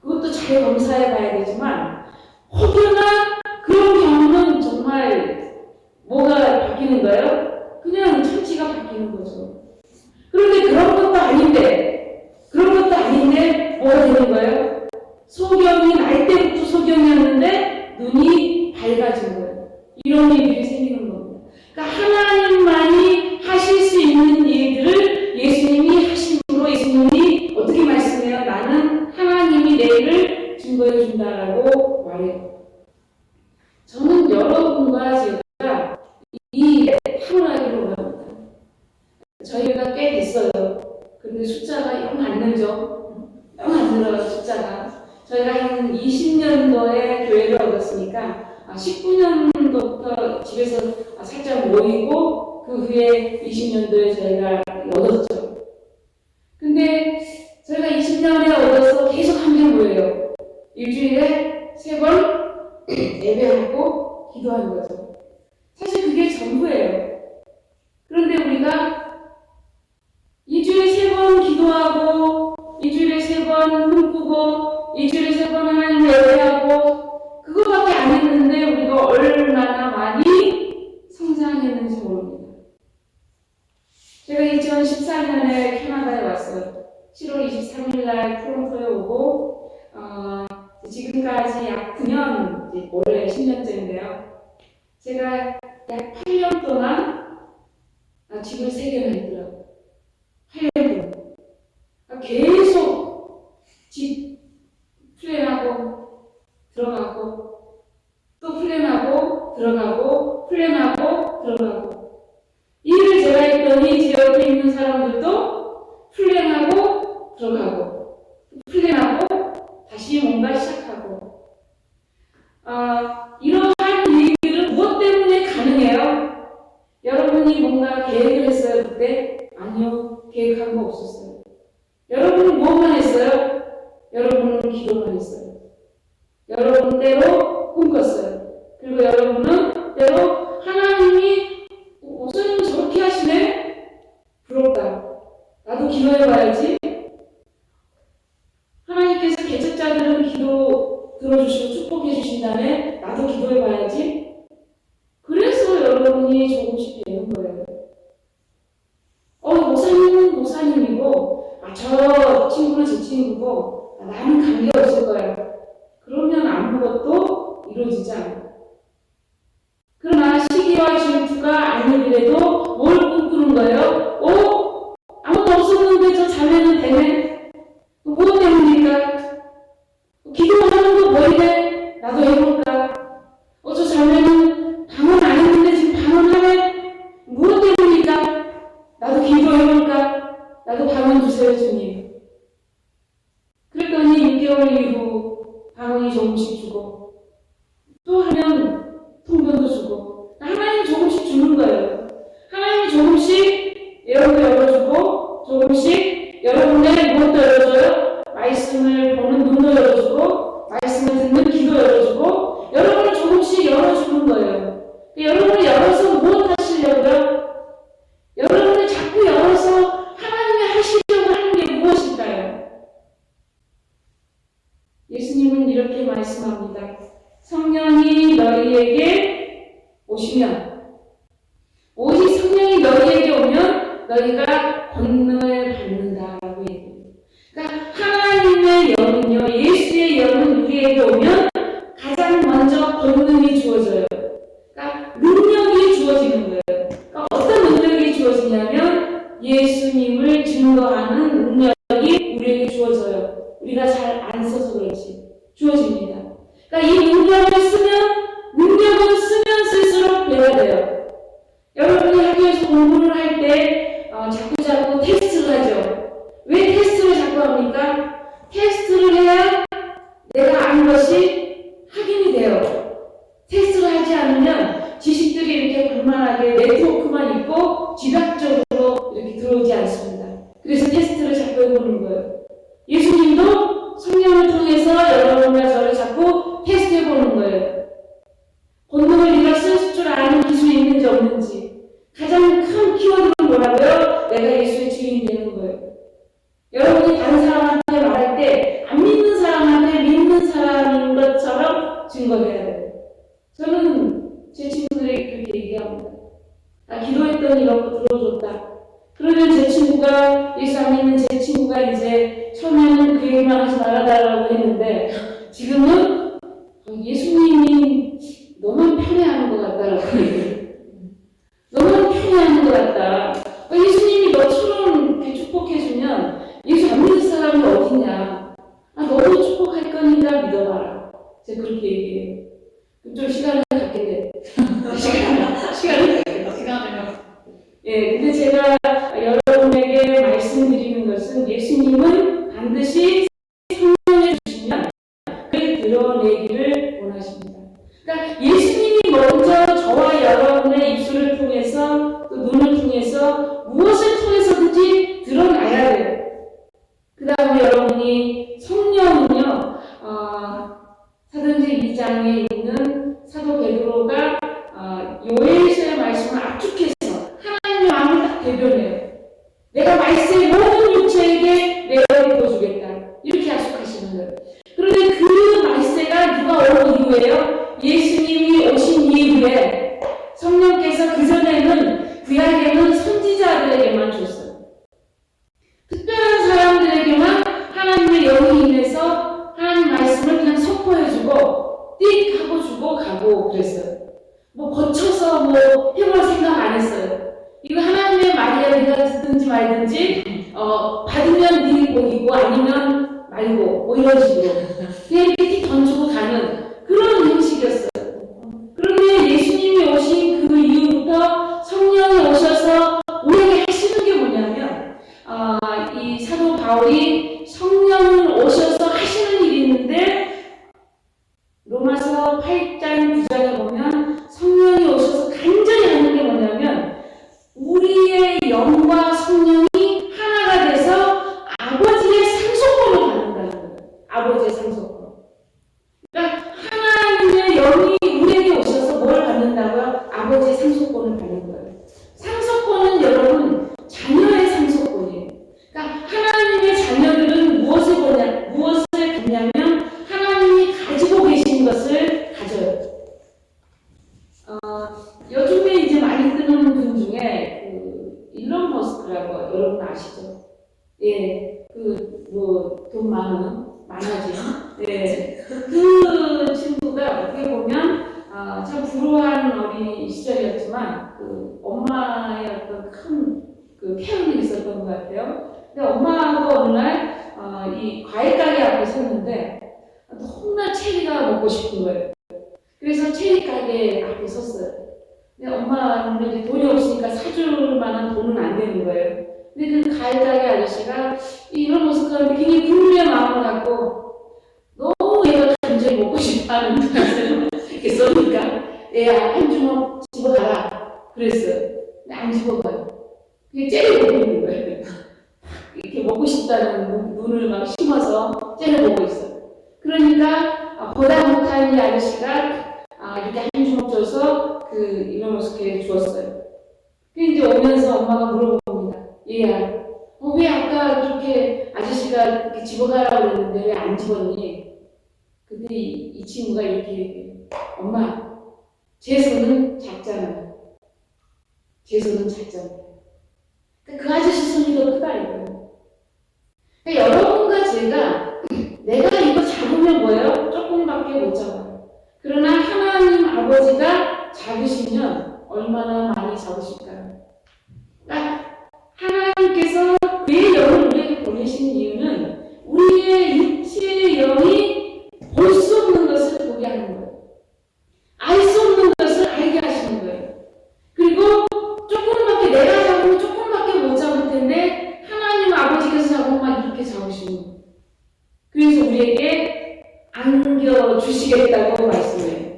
그것도 잘 검사해 봐야 되지만 혹여나 그런 경우는 정말 뭐가 바뀌는 거예요? 그냥 천지가 바뀌는 거죠. 그런데 그런 것도 아닌데 뭐가 되는 거예요? 소경이 날 때부터 소경이었는데 눈이 밝아진 거예요. 이런 일이 생기는 겁니다. 그러니까 하나님만이 하실 수 있는 일들을 예수님이 하심으로 예수님이 어떻게 말씀해요? 나는 하나님이 내 일을 증거해 준다라고 말해요. 저는 여러분과 제가 이 일에 탁월하기로 원합니다. 저희가 꽤 됐어요. 근데 숫자가 영 안 늘죠? 영 안 늘어요, 숫자가. 저희가 한 20년도에 교회를 얻었으니까 19년도부터 집에서 살짝 모이고 그 후에 20년도에 저희가 얻었죠. 근데 저희가 20년에 얻어서 계속 한 게 뭐예요? 일주일에 3번 예배하고 기도하는 거죠. 사실 그게 전부예요. 그런데 우리가 일주일에 3번 기도하고, 일주일에 3번 꿈꾸고, 일주일에 3번 하나님 예배하고, 그거밖에 안 했는데 우리가 얼마나 많이 성장했는지 모릅니다. 제가 2014년에 캐나다에 왔어요. 7월 23일 날 토론토에 오고, 지금까지 약 9년, 올해 10년째인데요. 제가 약 8년 동안 집을 3개나 했더라고요. 8년 동안. 계속 집 플랜하고 들어가고, 또 플랜하고 들어가고, 플랜하고 들어가고. 일을 제가 했더니 제 옆에 있는 사람들도 플랜하고 들어가고, 플랜하고 다시 뭔가 시작하고. 이러한 일들은 무엇 때문에 가능해요? 여러분이 뭔가 계획을 했어요 그때? 아니요, 계획한 거 없었어요. 여러분은 무엇만 했어요? 여러분은 기도만 했어요. 여러분은 때로 꿈꿨어요. 그리고 여러분은 때로 하나님이 목사님은 저렇게 하시네? 부럽다. 나도 기도해봐야지. 하나님께서 개척자들은 기도 들어주시고 축복해 주신다면 나도 기도해봐야지. 그래서 여러분이 조금씩 되는 거예요. 목사님은 목사님이고, 저 친구는 저 친구고, 나는 관계없을 거야. 그러면 아무것도 이루어지지 않아요. 그러나 시기와 질투가 아니더라도 뭘 꿈꾸는 거예요? 아무도 없었는데 저 자매는 되네? 무엇 때문일까? 기도하는 거 뭐이래? 나도 해볼까? 저 자매는 방언 안 했는데 지금 방언하네? 무엇 때문일까? 나도 기도해볼까? 나도 방언 주세요 주님. 그랬더니 6개월 이후 방언이 조금씩 주고, 또 하면 통변도 주고, 하나님 조금씩 주는 거예요. 하나님이 조금씩 여러분 열어주고, 조금씩 여러분의 무엇도 열어줘요? 말씀을 보는 눈도 열어주고, 말씀을 듣는 귀도 열어주고, 여러분을 조금씩 열어주는 거예요. 여러분을 열어서 무엇 하시려고요? 여러분을 자꾸 열어서 하나님이 하시려고 하는 게 무엇일까요? 예수님은 이렇게 말씀합니다. 성령이 너희에게 오시면, 오직 성령이 너희에게 오면 너희가 권능을 받는다라고 얘기해요. 그러니까 하나님의 영은요, 예수의 영은 우리에게 오면 가장 먼저 권능이 주어져요. 그러니까 능력이 주어지는 거예요. 그러니까 어떤 능력이 주어지냐면 예수님을 증거하는 능력이 우리에게 주어져요. 우리가 잘 안 써서 그렇지 주어집니다. 그러니까 이 능력을 능력은 쓰면 쓸수록 배워야 돼요. 여러분이 학교에서 공부를 할 때 자꾸 테스트를 하죠. 왜 테스트를 자꾸 합니까? 테스트를 해야 내가 아는 것이 확인이 돼요. 테스트를 하지 않으면 지식들이 이렇게 볼만하게 네트워크만 있고 지각적으로 이렇게 들어오지 않습니다. 그래서 테스트를 자꾸 해보는 거예요. 예수님도 성령을 통해서 여러분과 저를 자꾸 테스트해보는 거예요. 본능을 네가 쓸 줄 아는 기술이 있는지 없는지. 가장 큰 키워드는 뭐라고요? 내가 예수의 주인이 되는 거예요. 여러분이 다른 사람한테 말할 때 안 믿는 사람한테 믿는 사람인 것처럼 증거해야 돼요. 저는 제 친구들에게 그렇게 얘기합니다. 기도했더니 이렇게 들어줬다. 그러면 제 친구가, 예수 안 믿는 제 친구가 이제 처음에는 그 얘기만 하지 말아달라고 했는데 지금은 예수님이 너무 편애하는 것 같다라고 얘기해요. 너무 편애하는 것 같다. 예수님이 너처럼 이렇게 축복해주면 예수 안 믿는 사람이 어딨냐. 너도 축복할 거니까 믿어봐라. 제가 그렇게 얘기해요. 좀 시간을 갖게 돼. 시간을 갖게 돼. 예, 근데 제가 여러분에게 말씀드리는 것은 예수님은 반드시 성령을 주시면 그를 드러내기를 원하십니다. 그러니까 예수님이 먼저 저와 여러분의 입술을 통해서 또 눈을 통해서 무엇을 통해서든지 드러나야 돼요. 그 다음에 여러분이 장에 있는 사도 베드로가 요엘서의 말씀을 압축해서 하나님의 마음을 딱 대변해요. 내가 말세의 모든 육체에게 내가 보여주겠다. 이렇게 약속하시는 거예요. 그런데 그 말세가 누가 오는 이후에요? 예수님이 오신 이후에 성령께서 그전에는 구약에는 선지자들에게만 줬어요. 특별한 사람들에게만 하나님의 영이 임해서 하나님 말씀을 그냥 선포해주고 띡 하고 주고 가고 그랬어요. 뭐 거쳐서 뭐 해볼 생각 안 했어요. 이거 하나님의 말이야. 네가 듣든지 말든지 받으면 네 복이고 아니면 말고 뭐 이런 식으로 그냥 이렇게 던지고 가는 그런 형식이었어요. 그런데 예수님이 오신 그 이후부터 성령이 오셔서 우리에게 하시는 게 뭐냐면 이 사도 바울이 성령을 오셔서 하시는 일이 있는데 로마서 8장 9장에 보면 성령이 오셔서 간절히 하는 게 뭐냐면 우리의 영과 성령이 하나가 돼서 아버지의 상속권을 받는다는 거예요. 아버지의 상속권. 그러니까 하나님의 영이 우리에게 오셔서 뭘 받는다고요? 아버지의 상속권을 받는 거예요. 상속권은 여러분 자녀의 상속권이에요. 그러니까 하나님의 자녀들은 무엇을 갖냐면 하나님이 가지고 계신 것을 가져요. 요즘에 이제 많이 뜨는 분 중에 일론 머스크라고 여러분 아시죠? 예, 돈 많아지. 예, 그 친구가 어떻게 보면 참 불우한 어린 시절이었지만 엄마의 어떤 큰 케어는 있었던 것 같아요. 근데 엄마가 어느 날 이 과일 가게 앞에 섰는데 너무나 체리가 먹고 싶은 거예요. 그래서 체리 가게 앞에 섰어요. 근데 엄마는 이제 돈이 없으니까 사줄 만한 돈은 안 되는 거예요. 근데 그 과일 가게 아저씨가 이런 모습을 굉장히 궁금의 마음을 갖고 너무 얘가 간절히 먹고 싶어 하는 것을 이렇게 써니까 얘야 한 주먹 집어가라 그랬어요. 근데 안 집어가요. 그게 째려보고 있는 거예요. 이렇게 먹고 싶다는 눈을 막 심어서 째려보고 있어요. 그러니까 보다 못한 이 아저씨가 이렇게 한 주먹 줘서 이런 모습에 주었어요. 근데 이제 오면서 엄마가 물어봅니다. 얘야, 왜 아까 그렇게 아저씨가 이렇게 집어가라고 그랬는데 왜 안 집었니? 근데 이 친구가 이렇게 얘기해요. 엄마, 제 손은 작잖아요. 제 손은 작잖아요. 그 아저씨 손이 더 크다 이거예요. 그러니까 여러분과 제가 내가 이거 잡으면 뭐예요? 조금밖에 못 잡아요. 그러나 하나님 아버지가 잡으시면 얼마나 많이 잡으실까요? 그러니까 하나님께서 그의 영을 우리에게 보내신 이유는 우리의 육체의 영이 볼 수 없는 것을 보게 하는 거예요. 알 수 없는 것을 알게 하시는 거예요. 그리고 조금밖에 내가 잡으면 조금밖에 못 잡을 텐데 하나님 아버지께서 잡으면 이렇게 잡으시는 거예요. 그래서 우리에게 안겨주시겠다고 말씀해요.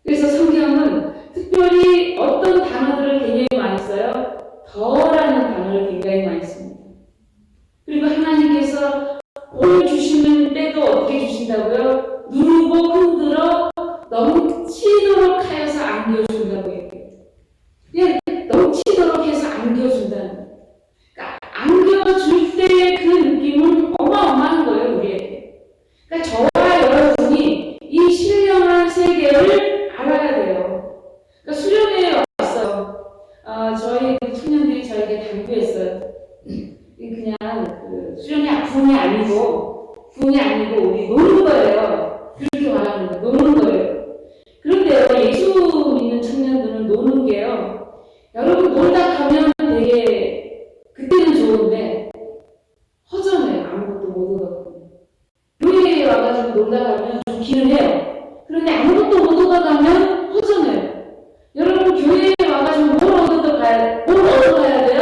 그래서 성경은 특별히 어떤 단어들을 굉장히 많이 써요? 더라는 단어를 굉장히 많이 씁니다. 그리고 하나님께서 오늘 주시는 때도 어떻게 주신다고요? 누르고 흔들어 넘치도록 하여서 안겨준다고 얘기해요. 그냥 넘치도록 해서 안겨준다는 거예요. 그러니까 안겨줄 때의 그 느낌은 어마어마한 거예요, 우리에게. 그러니까 저와 여러분이 이 신령한 세계를 알아야 돼요. 그러니까 수련회에 왔어요. 저희 청년들이 저에게 당부했어요. 그냥 수련회 군이 아니고 우리 노는 거예요. 그렇게 말하는 거예요. 노는 거예요. 그런데요, 예수 믿는 청년들은 노는 게요. 여러분 놀다 가면 되게 그때는 좋은데 허전해요. 아무것도 못 얻었거든요. 교회에 와가지고 놀다 가면 좋기는 해요. 그런데 아무것도 못 얻어가면 허전해요. 여러분 교회에 와가지고 뭘 얻어가야 돼요?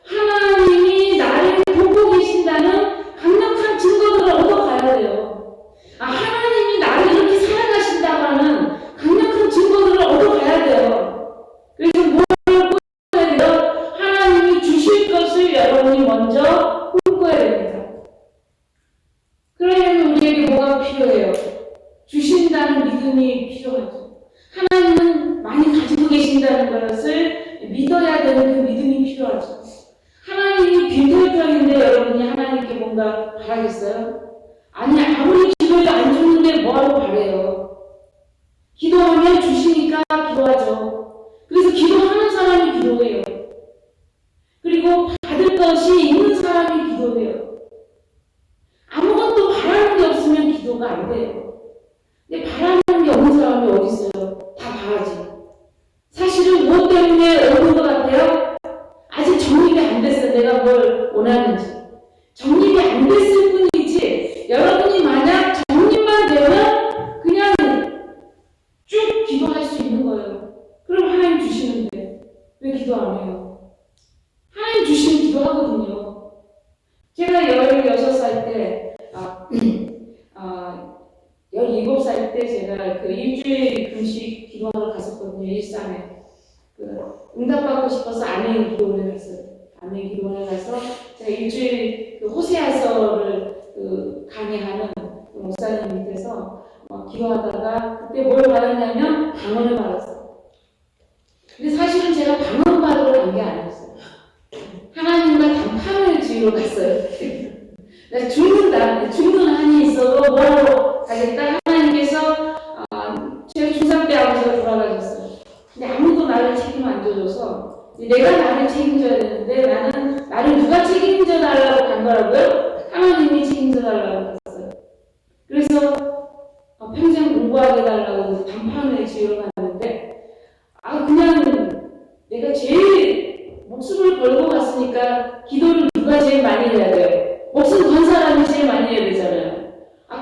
하나님이 나를 돕고 계신다는 강력한 증거들을 얻어가야 돼요. 하나님이 나를 이렇게 살아가신다고 하는 강력한 증거들을 얻어가야 돼요. 그래서 뭘 꿈꿔야 돼요? 하나님이 주실 것을 여러분이 먼저 꿈꿔야 됩니다. 그러려면 우리에게 뭐가 필요해요? 주신다. 주신다는 믿음이 필요하죠. 하나님은 많이 가지고 계신다는 것을 믿어야 되는 그 믿음이 필요하죠. 하나님이 빈털터리인데 여러분이 하나님께 뭔가 바라겠어요? 아니, 아무리 기도해도 안 주는데 뭐하러 바래요? 기도하면 주시니까 기도하죠. 그래서 기도하는 사람이 기도해요. 그리고 받을 것이 있는 사람이 기도해요. 아무것도 바라는 게 없으면 기도가 안 돼요. 근데 바라는 게 없는 사람이 어디 있어요? 다 바라지. 사실은 무엇 때문에 오는 것 같아요? 아직 정립이 안 됐어요. 내가 뭘 원하는지. 정립이 안 됐을 뿐이지, 여러분이 만약 정립만 되면 그냥 쭉 기도할 수 있는 거예요. 그럼 하나님 주시는데 왜 기도 안 해요? 하나님 주시면 기도하거든요. 제가 16살 때, 17살 때 제가 그 일주일 금식 기도하러 갔었거든요. 일산에. 응답받고 싶어서 아멘 기도원에 갔어요. 아멘 기도원에 가서 제가 일주일 그 호세아서를 강의하는 그 목사님 밑에서 기도하다가 그때 뭘 받았냐면 방언을 받았어요. 근데 사실은 제가 방언 받으러 간 게 아니었어요. 하나님과 단판을 지으러 갔어요. 내가 죽는 한이 있어도 뭐하러 가겠다. 하나님께서 제가 중3 때 아버지가 돌아가셨어요. 근데 아무도 나를 책임 안 져줘서 내가 나를 책임져야 되는데 나를 누가 책임져 달라고 간 거라고요? 하나님이 책임져 달라고 갔어요. 그래서 평생 공부하게 달라고 단판을 지으러 갔는데 그냥 내가 제일 목숨을 걸고 갔으니까 기도를 누가 제일 많이 해야 돼요? 목숨 건 사람이 제일 많이 해야 되잖아요.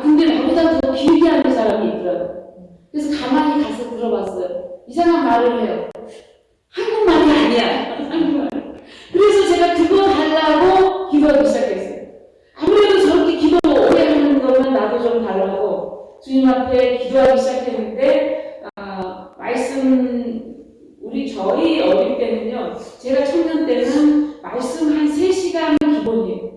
근데 나보다 더 길게 하는 사람이 있더라고요. 그래서 가만히 가서 들어봤어요. 이상한 말을 해요. 한국말이 아니야. 한국말. 그래서 제가 그거 달라고 기도하기 시작했어요. 아무래도 저렇게 기도 오래 하는 거면 나도 좀 달라고 주님 앞에 기도하기 시작했는데 저희 어릴 때는요, 제가 청년 때는 말씀 한 3시간 기본이에요.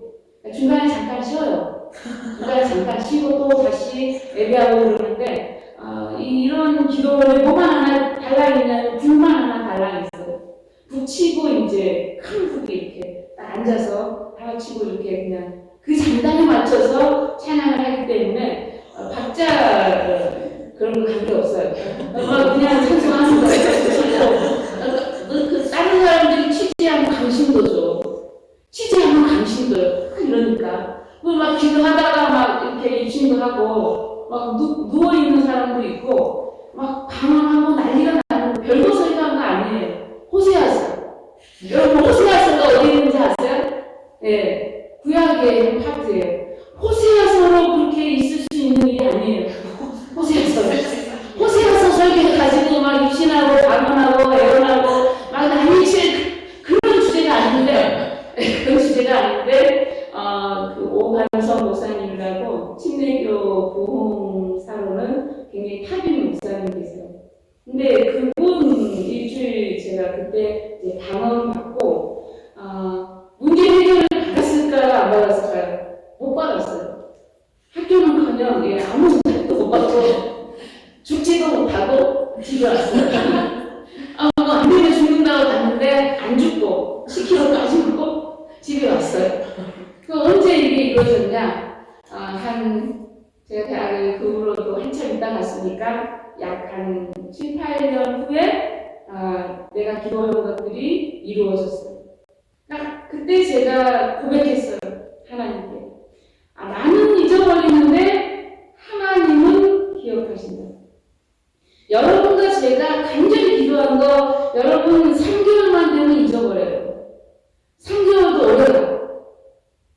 중간에 잠깐 쉬어요. 중간에 잠깐 쉬고 또 다시 예배하고 그러는데, 이런 기도를 뭐만 하나 달랑이 있냐면 북만 하나 달랑이 있어요. 북치고 이제 큰 북이 이렇게 딱 앉아서 다 치고 이렇게 그냥 그 장단에 맞춰서 찬양을 하기 때문에 박자 그런 거 관계 없어요. 그냥 찬송하는 거예요. 다른 사람들이 취재하면 강심도 줘. 취재하면 강심도요. 이러니까. 막 기도하다가 막 이렇게 입신도 하고, 막 누워있는 사람도 있고, 막 방황하고 난리가 나는 거, 별거 설교한 거 아니에요. 호세아서. 여러분, 호세아서가 어디 있는지 아세요? 네. 구약의 한 파트예요. 호세아서로 그렇게 있을 수 있는 일이 아니에요. 호세아서 설교 가지고 막 입신하고, 방언하고, 애원하고, 막 난리칠 그런 주제가 아닌데, 그런 주제가 아닌데, 그 오간성 목사님이라고 침례교 부흥사로는 굉장히 탑인 목사님 계세요. 근데 그분 일주일 제가 그때 이제 방언 받고, 문제 해결을 받았을까요? 안 받았을까요? 못 받았어요. 학교는커녕 아무 생각도 못 받고, 죽지도 못하고 집에 왔어요. 안 되면 죽는다고 갔는데 안 죽고 10kg까지 먹고 집에 왔어요. 언제 이게 이루어졌냐? 제가 대학을 그 후로도 한참 있다 갔으니까 약 한 7, 8년 후에 내가 기도한 것들이 이루어졌어요. 그때 제가 고백했어요. 하나님께. 나는 잊어버리는데 하나님은 기억하신다. 여러분과 제가 간절히 기도한 거 여러분 3개월만 되면 잊어버려요. 3개월도 오래가.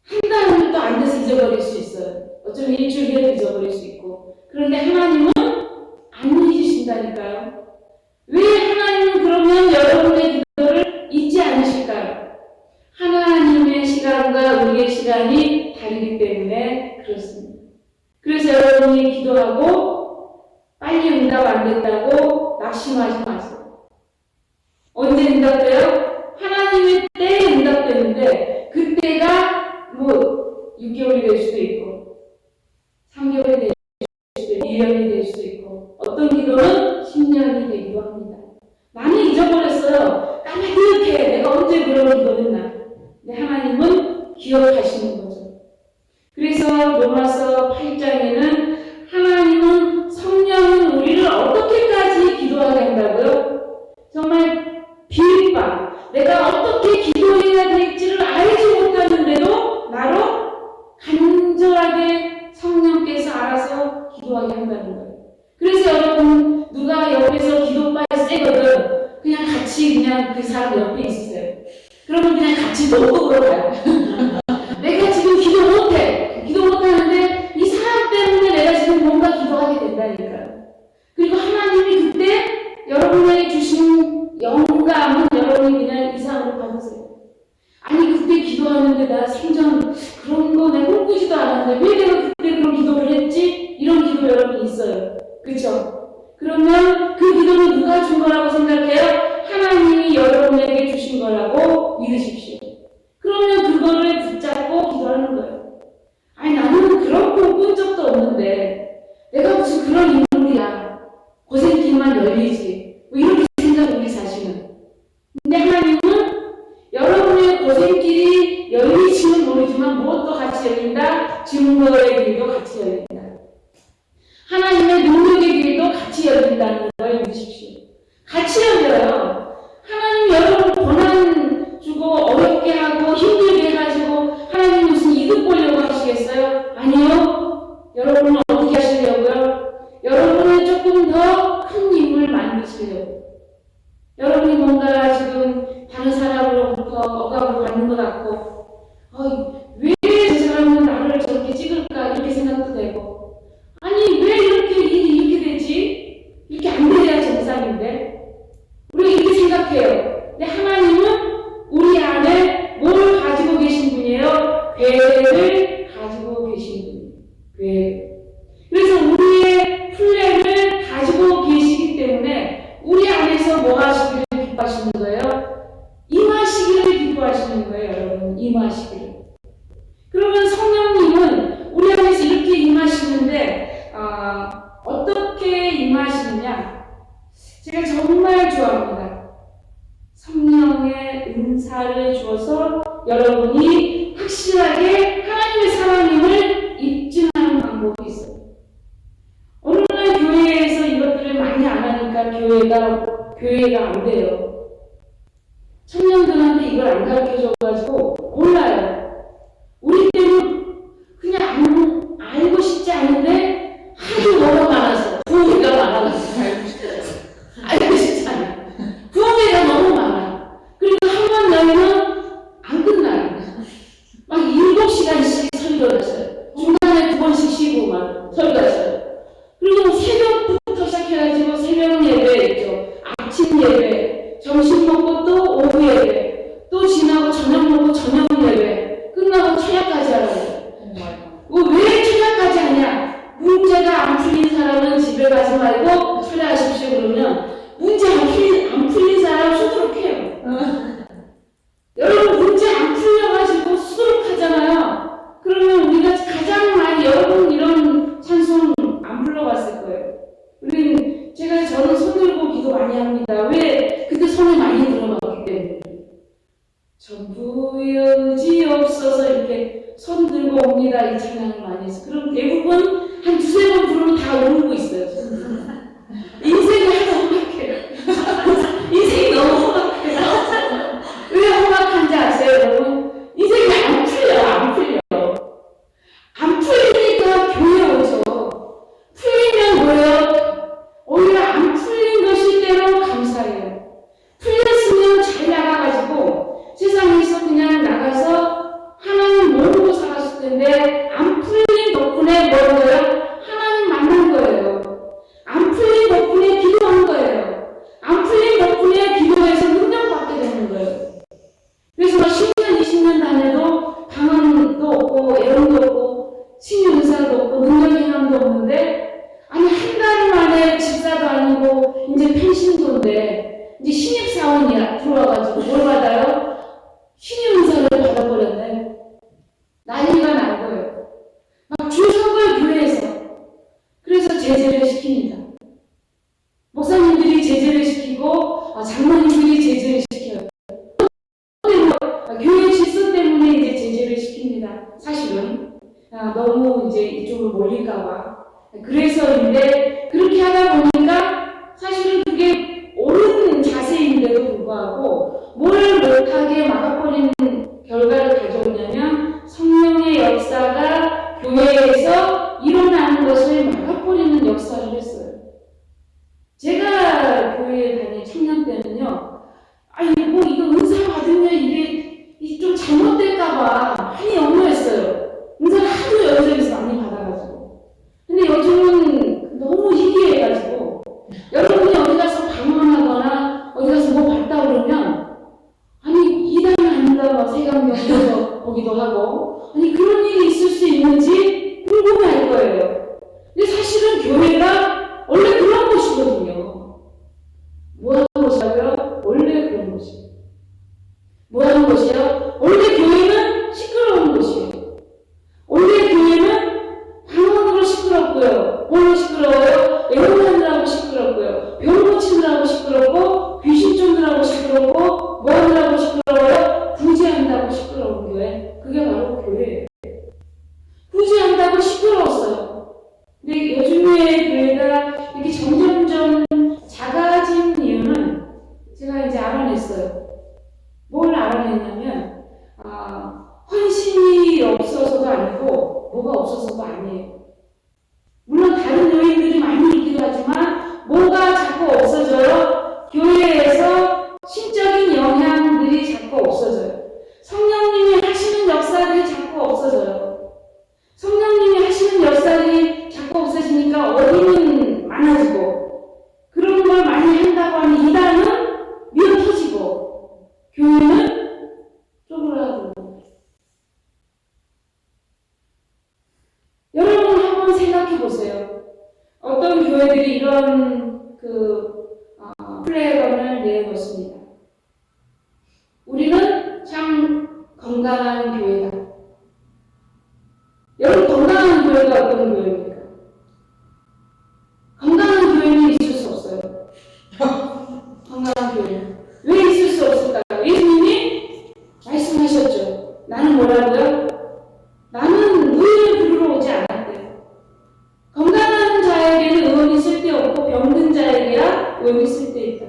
한 달도 안 돼서 잊어버릴 수 있어요. 어쩌면 일주일에 잊어버릴 수 있고. 그런데 하나님은 안 잊으신다니까요. 왜 하나님은 그러면 여러분의 기도를 잊지 않으실까요? 하나님의 시간과 우리의 시간이 다르기 때문에 그렇습니다. 그래서 여러분이 기도하고 빨리 응답 안 됐다고 낙심하지 마세요. 언제 응답돼요? 하나님의 때에 응답되는데 그때가 6개월이 될 수도 있고 3개월이 될 수도 있고 1년이 될 수도 있고 기도하게 한다는 거예요. 그래서 여러분, 누가 옆에서 기도빨 세거든 그냥 같이 그냥 그 사람 옆에 있으세요. 그러면 그냥 같이 노동으로 가요. 내가 지금 기도 못해. 기도 못하는데 이 사람 때문에 내가 지금 뭔가 기도하게 된다니까요. 그리고 하나님이 그때 여러분에게 주신 영감은 여러분이 그냥 이상으로 받으세요. 아니 그때 기도하는데 나 생전 그런 거 내가 꿈꾸지도 않았는데 왜 내가 그때 그런 기도를 했지? 이런 기도 여러분 있어요. 그렇죠? 그러면 그 기도는 누가 준 거라고 생각해요? 하나님이 여러분에게 주신 거라고 믿으십시오. 그러면 그거를 붙잡고 기도하는 거예요. 아니 나는 그런 꿈 꾼 적도 없는데 내가 무슨 그런 인물이야. 고생길만 열리지. 뭐 이렇게 생각해 우리 자신은. 근데 하나님은 여러분의 고생길이 열리지는 모르지만 무엇도 같이 열린다? 증거의 길도 같이 열린다. 하나님의 능력의 길도 같이 열린다는 걸 믿으십시오. 같이 열려요. 하나님 여러분 고난 주고 어렵게 하고 힘들게 해가지고 하나님 무슨 이득 보려고 하시겠어요? 아니요. 여러분은 어떻게 하시려고요? 여러분은 조금 더 큰 힘을 만드시려고. 여러분이 뭔가 지금 다른 사람으로부터 억압을 받는 것 같고 왜 저 사람은 나를 저렇게 찍을까 이렇게 생각도 되고 아니 왜 이렇게 일이 이렇게 되지? 이렇게 안 돼야 정상인데 우리가 이렇게 생각해요. 근데 하나님은 우리 안에 뭘 가지고 계신 분이에요? 계획을 가지고 계신 분이에요. 계획. 그래서 우리의 플랜을 가지고 계시기 때문에 우리 안에서 뭐 하시기를 기뻐하시는 거예요? 임하시기를 기뻐하시는 거예요. 여러분 임하시기를. 그러면 성령님은 우리 안에서 이렇게 임하시는데 어떻게 임하시느냐? 제가 정말 좋아합니다. 성령의 은사를 주어서 여러분이 확실하게 하나님의 사랑임을 입증하는 방법이 있어요. 어느 날 교회에서 이것들을 많이 안 하니까 교회가 안 돼요. 청년들한테 이걸 안 가르쳐줘가지고 몰라요. 우리 때는 그냥 알고 싶지 않은데 하도 뭐가 많아서 부흥회가 많아가지고 알고 싶지 않아. 부흥회가 너무 많아. 그리고 한 번 나오면 안 끝나요. 막 7시간씩 설교하셔요. 중간에 2번씩 쉬고 막 설교하셔요. 그리고 새벽부터 시작해가지고 새벽 예배 있죠. 아침 예배, 점심 먹고 또 오후 예배, 또 지나고 저녁 먹고 저녁 예배, 끝나고 철야까지 하라고. 왜 철야까지 하냐? 문제가 안 풀린 사람은 집에 가지 말고 철야하십시오. 그러면 문제 안 풀린 사람 수두룩해요. 여러분 문제 안 풀려가지고 수두룩하잖아요. 그러면 우리가 가장 많이 여러분 이런 찬송 안 불러봤을 거예요. 저는 손 들고 기도 많이 합니다. 왜? 그때 손이 많이 들어갔기 때문에. 전부 의지 없어서 이렇게 손 들고 옵니다. 이 찬양을 많이 해서. 그럼 대부분 한 2-3번 부르면 다 울고 있어요. 인생이 하도 험악해요. 인생이 너무 험악해요. 왜 험악한지 아세요, 여러분? 인생이 안 풀려. 안 풀리니까 교회 오죠. 풀리면 뭐예요? 오히려 안 풀린 것일 때로 감사해요. 풀렸으면 잘 나가가지고 세상에서 그냥 나가서 하나님 모르고 살았을 텐데 안 풀린 덕분에 뭐한 거예요? 하나님 만난 거예요. 안 풀린 덕분에 기도한 거예요. 안 풀린 덕분에 기도해서 능력받게 되는 거예요. 그래서 10년, 20년 다녀도 강함도 없고 애용도 없고 신윤사도 없고 능력의 행함도 없는데 아니 한 달 만에 집사도 아니고 이제 펜신도인데 이제 신입사원이 들어와가지고 뭘 받아요? 신입은사를 받아버렸네. 난리가 난 거예요. 막 줄 선 거예요 교회에서. 그래서 제재를 시킵니다. 목사님들이 제재를 시키고 장로님들이 제재를 시켜요. 교회 질서 때문에 이제 제재를 시킵니다. 사실은 너무 이제 이쪽으로 몰릴까봐. 그래서인데 그렇게 하다 보니까 사실은 그게 옳은 자세인데도 불구하고 뭘 못하게 막아버리는 결과를 가져오냐면 성령의 역사가 교회에서 일어나는 것을 막아버리는 요즘은 너무 희귀해가지고 여러분이 어디 가서 방황하거나 어디 가서 뭐 봤다 그러면 아니 이단 아닌가 막 세강경에서 보기도 하고 아니 그런 일이 있을 수 있는지 궁금해할 거예요. 근데 사실은 교회가 원래 그런 곳이거든요. 뭐 하는 곳이라고요? 원래 그런 곳이에요. 뭐 하는 곳이요? 원래 교회는 시끄러운 곳이에요. 원래 교회는 방언으로 시끄럽고요. 뭘로 시끄러워요? 애원하느라고 시끄럽고요. 병 고치느라고 시끄럽고 귀신 쫓느라고 시끄럽고 뭐 하느라고 시끄러워요? 구제한다고 시끄러운 교회. 그게 바로 교회예요. 구제한다고 시끄러웠어요. 근데 요즘의 교회가 이렇게 점점점 작아진 이유는 제가 이제 알아냈어요. 뭘 알아냈냐면 헌신이 없어서도 아니고 뭐가 없어서도 아니에요. 물론 다른 요인들이 많이 있기도 하지만 뭐가 자꾸 없어져요? 교회에서 신적인 영향들이 자꾸 없어져요. 성령님이 하시는 역사들이 자꾸 없어져요. 성령님이 하시는 역사들이 자꾸 없어지니까 어디는 많아지고 그런 걸 많이 한다고 하는 이단은 미어터지고 교회는 쪼그라들고. 여러분 한번 생각해 보세요. 어떤 교회들이 이런 플래건을 내놓습니다. 우리는 참 건강한 교회다. 여러분 건강한 교회가 어떤 교회입니까? 건강한 교회는 있을 수 없어요. 건강한 교회는 왜 있을 수 없을까요? 예수님이 말씀하셨죠. 나는 뭐라고요? 나는 의를 부르러 오지 않았대요. 건강한 자에게는 의원이 쓸데없고 병든 자에게야 의원이 쓸데있다.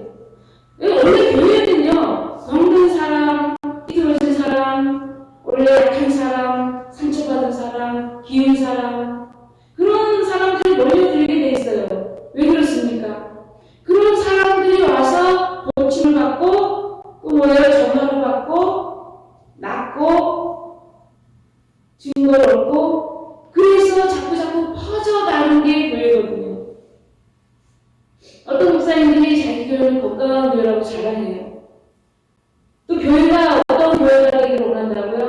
원래 교회는요, 병든 사람, 삐뚤어진 사람, 원래 약한 사람, 상처받은 사람, 기운 사람, 그런 사람들이 몰려들게 돼 있어요. 왜 그렇습니까? 그런 사람들이 와서 고침을 받고, 또 전화를 받고, 낫고, 증거를 얻고, 그래서 자꾸 퍼져나가는 게 교회거든요. 어떤 목사님들이 자기 교회는 건강한 교회라고 자랑해요. 또 교회가 어떤 교회가 되기를 원한다고요?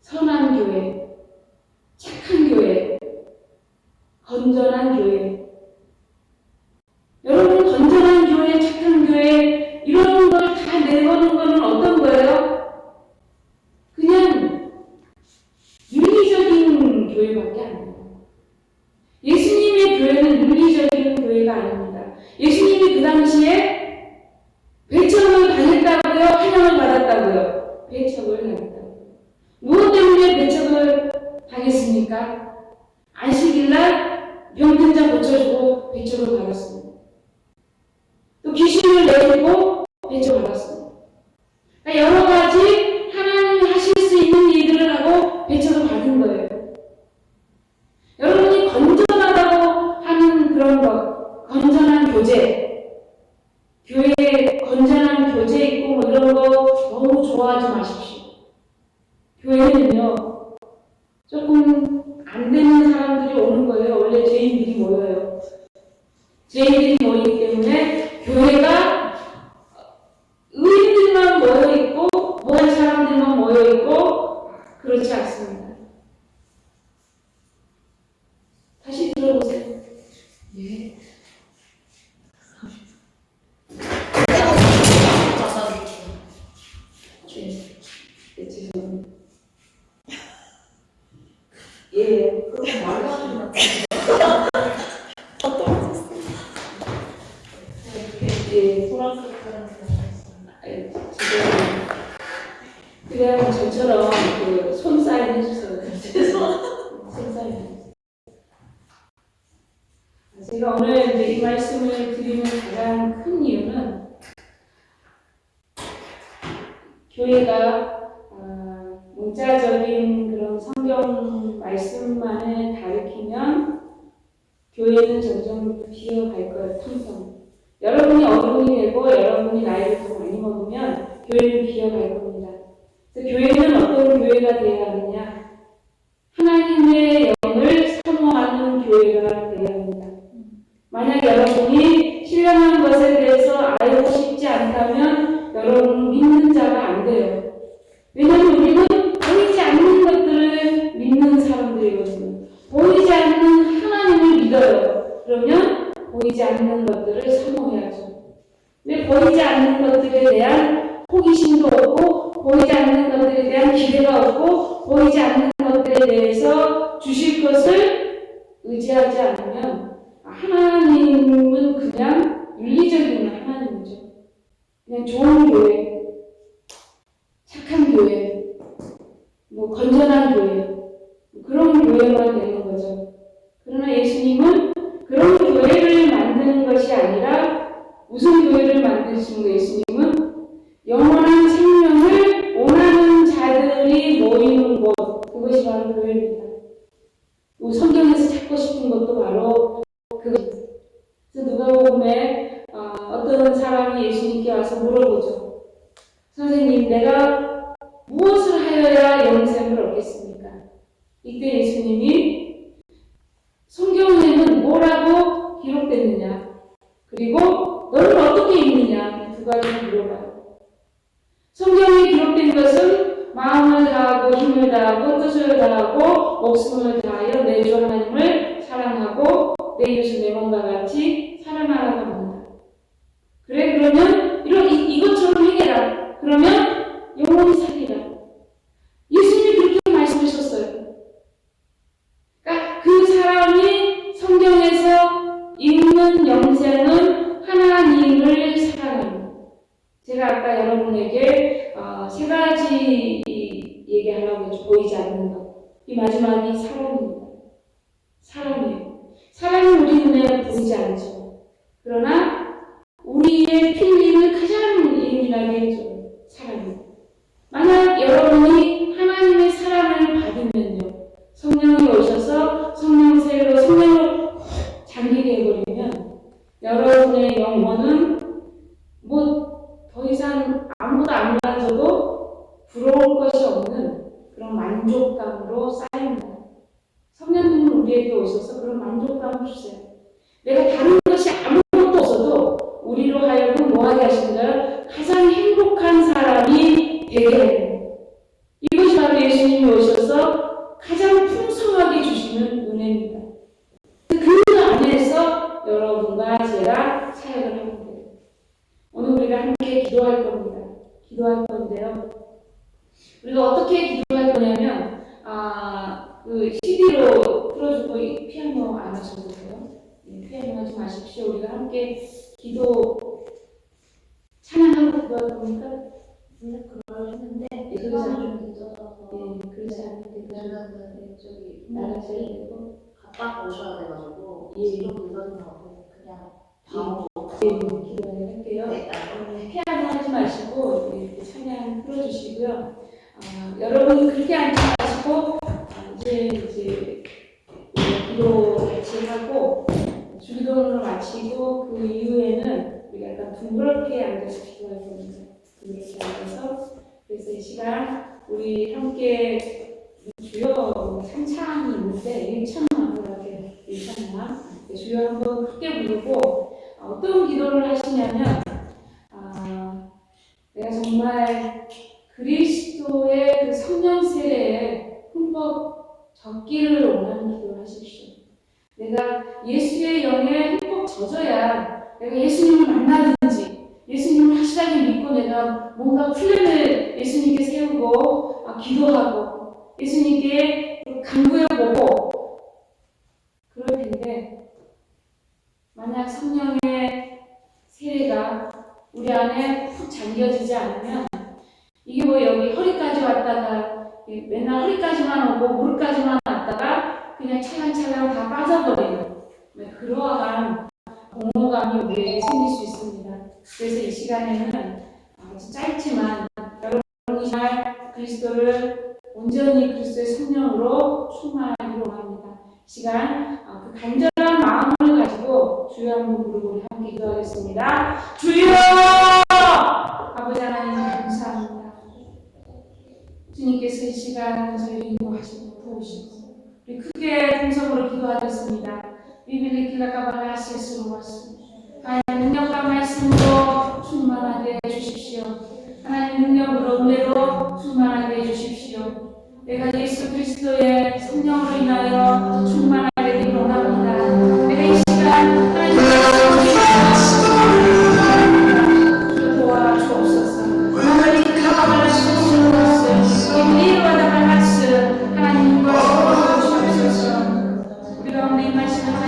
선한 교회, 착한 교회, 건전한 교회. 여러분 건전한 교회, 착한 교회 이런 걸 다 내보는 거는 어떤 거예요? 그냥 윤리적인 교회밖에 안 돼요. 예수님의 교회는 윤리적인 교회가 아닙니다. 예수님이 그 당시에 배척을 당했다고요? 환영을 받았다고요? 배척을 당했다고요. 무엇 때문에 배척을 당했습니까? 안식일날 병든 자 고쳐주고 배척을 받았습니다. 또 귀신을 내주고 배척을 받았습니다. 그러니까 여러 가지 하나님이 하실 수 있는 일들을 하고 배척을 받은 거예요. 여러분이 건전하다고 하는 그런 것, 건전한 교제, 교회에 건전한 교제 있고 뭐 이런 거 너무 좋아하지 마십시오. 교회는요, 조금 안 되는 사람들이 오는 거예요. 원래 죄인들이 모여요. 죄인들이 모이기 때문에 교회가 의인들만 모여있고 모은 사람들만 모여있고 그렇지 않습니다. 다시 들어보세요. 예. 네, 죄송합니다. 예, 그렇게 말하는 예, 그냥 저처럼 손 사인 해주세요. 손 사인 해주세요. 제가 오늘 이제 이 말씀을 드리는 가장 큰 이유는 교회가 문자적인 그런 성경 말씀만을 가리키면 교회는 점점 비어갈 거예요. 텅텅. 여러분이 어른이 되고 여러분이 나이를 더 많이 먹으면 교회는 비어갈 겁니다. 그래서 교회는 어떤 교회가 되어야 하느냐? 하나님의 영을 사모하는 교회가 되어야 합니다. 만약 여러분이 신령한 것에 대해서 알고 싶지 않다면 여러분은 믿는 자가 안 돼요. 왜냐하면 우리는 보이지 않는 것들을 믿는 사람들이거든요. 보이지 않는 하나님을 믿어요. 그러면 보이지 않는 것들을 사모해야죠. 근데 보이지 않는 것들에 대한 호기심도 없고 보이지 않는 것들에 대한 기대가 없고 보이지 않는 것들에 대해서 주실 것을 의지하지 않으면 하나님은 그냥 윤리적인 하나님이죠. 그냥 좋은 교회, 착한 교회, 건전한 교회, 그런 교회만 되는 거죠. 그러나 예수님은 그런 교회를 만드는 것이 아니라 무슨 교회를 만드시는 거예요? 예수님은 영원한 생명을 원하는 자들이 모이는 곳, 그것이 바로 교회입니다. 성경에서 찾고 싶은 것도 바로 그것입니다. 그래서 누가복음에 어떤 사람이 예수님께 와서 물어보죠. 선생님, 내가 무엇을 하여야 영생을 얻겠습니까? 이때 예수님이 성경에는 뭐라고 기록됐느냐? 그리고 너는 어떻게 읽느냐? 두 가지를 물어봐요. 성경에 기록된 것은 마음을 다하고 힘을 다하고 뜻을 다하고 목숨을 다하여 내 주 하나님을 사랑하고 내 이웃을 내 몸과 같이 사랑하라고 합니다. 그래, 그러면 이것처럼 해라. 그러면 영원히 살리라. 예수님이 그렇게 말씀하셨어요. 그러니까 그 사람이 성경에서 읽는 영생은 하나님을 사랑합니다. 제가 아까 여러분에게 세 가지 얘기하려고 했죠. 보이지 않는 것. 이 마지막이 사랑입니다. 사랑이에요. 사랑은 우리 눈에 보이지 않죠. 그러나 우리의 필리를 가장 예민하게 해줘요. 사랑이. 만약 여러분이 하나님의 사랑을 받으면요. 성령이 오셔서 성령으로 잠기게 해버리면 여러분의 영혼은 더 이상 아무도 안 만져도 부러울 것이 없는 그런 만족감으로 쌓입니다. 성령님은 우리에게 오셔서 그런 만족감을 주세요. 내가 다른 것이 아무것도 없어도 우리로 하여금 뭐하게 하신가요? 가장 행복한 사람이 되게 해요. 이것이 바로 예수님이 오셔서 가장 풍성하게 주시는 은혜입니다. 그 안에서 여러분과 제가 사역을 하는 거예요. 오늘 우리가 함께 기도할 겁니다. 기도할 건데요. 우리가 어떻게 기도할 거냐면, CD로 틀어주고 피아노 안 하셔도 돼요. 피아노 하지 마십시오. 우리가 함께 찬양하고 기도할 겁니까? 그걸 했는데 그러지 않으면 늦어서 그러지 않는데 저희는 저기 나가셔야 되고 갔다 오셔야 돼가지고 좀 늦어진 거고 그냥 기도를 할게요. 피아노 하지 마시고 이렇게 찬양 틀어주시고요. 여러분 그렇게 앉지 마시고 이제 기도 같이 하고 주기도를 마치고 그 이후에는 우리가 약간 둥그렇게 앉아서 기도할 겁니다. 둥그렇게 앉아서 그래서 이 시간 우리 함께 주여 찬양이 있는데 1찬양 이렇게 1찬양 주여 한번 크게 부르고 어떤 기도를 하시냐면 내가 정말 그리스도의 그 성령 세례에 흠뻑 젖기를 원하는 기도를 하십시오. 내가 예수의 영에 흠뻑 젖어야 내가 예수님을 만나든지 예수님을 확실하게 믿고 내가 뭔가 훈련을 예수님께 세우고 기도하고 예수님께 간구해보고 그럴 텐데 만약 성령의 세례가 우리 안에 푹 잠겨지지 않으면 이게 여기 허리까지 왔다가 맨날 허리까지만 오고 무릎까지만 왔다가 그냥 차근차근 다 빠져버리는 그러한 공허감이 우리에게 생길 수 있습니다. 그래서 이 시간에는 아주 짧지만 여러분이 잘 그리스도를 온전히 그리스도의 성령으로 충만하기로 합니다. 시간 그 간절한 마음을 가지고 주여 한번 부르고 우리 함께 기도하겠습니다. 주여! 아버지 하나님 감사합니다. 주님께서 이 시간 저희를 인도하시고 도우시고 우리 크게 통성으로 기도하겠습니다. 비빌리킬라가 바라시스로 왔습니다. 하나님 능력과 말씀으로 충만하게 해주십시오. 하나님 능력으로 은혜로 충만하게 해주십시오. 내가 예수 그리스도의 성령으로 인하여 충만하게 되기 원합니다. 내가 이 시간 하나님의 말씀을 도와 주옵소서. 하나님 그가 말씀을 주옵소서. 이리와다 말씀 하나님과 서로 주옵소서. 우리가 오늘 이 말씀을 하나님과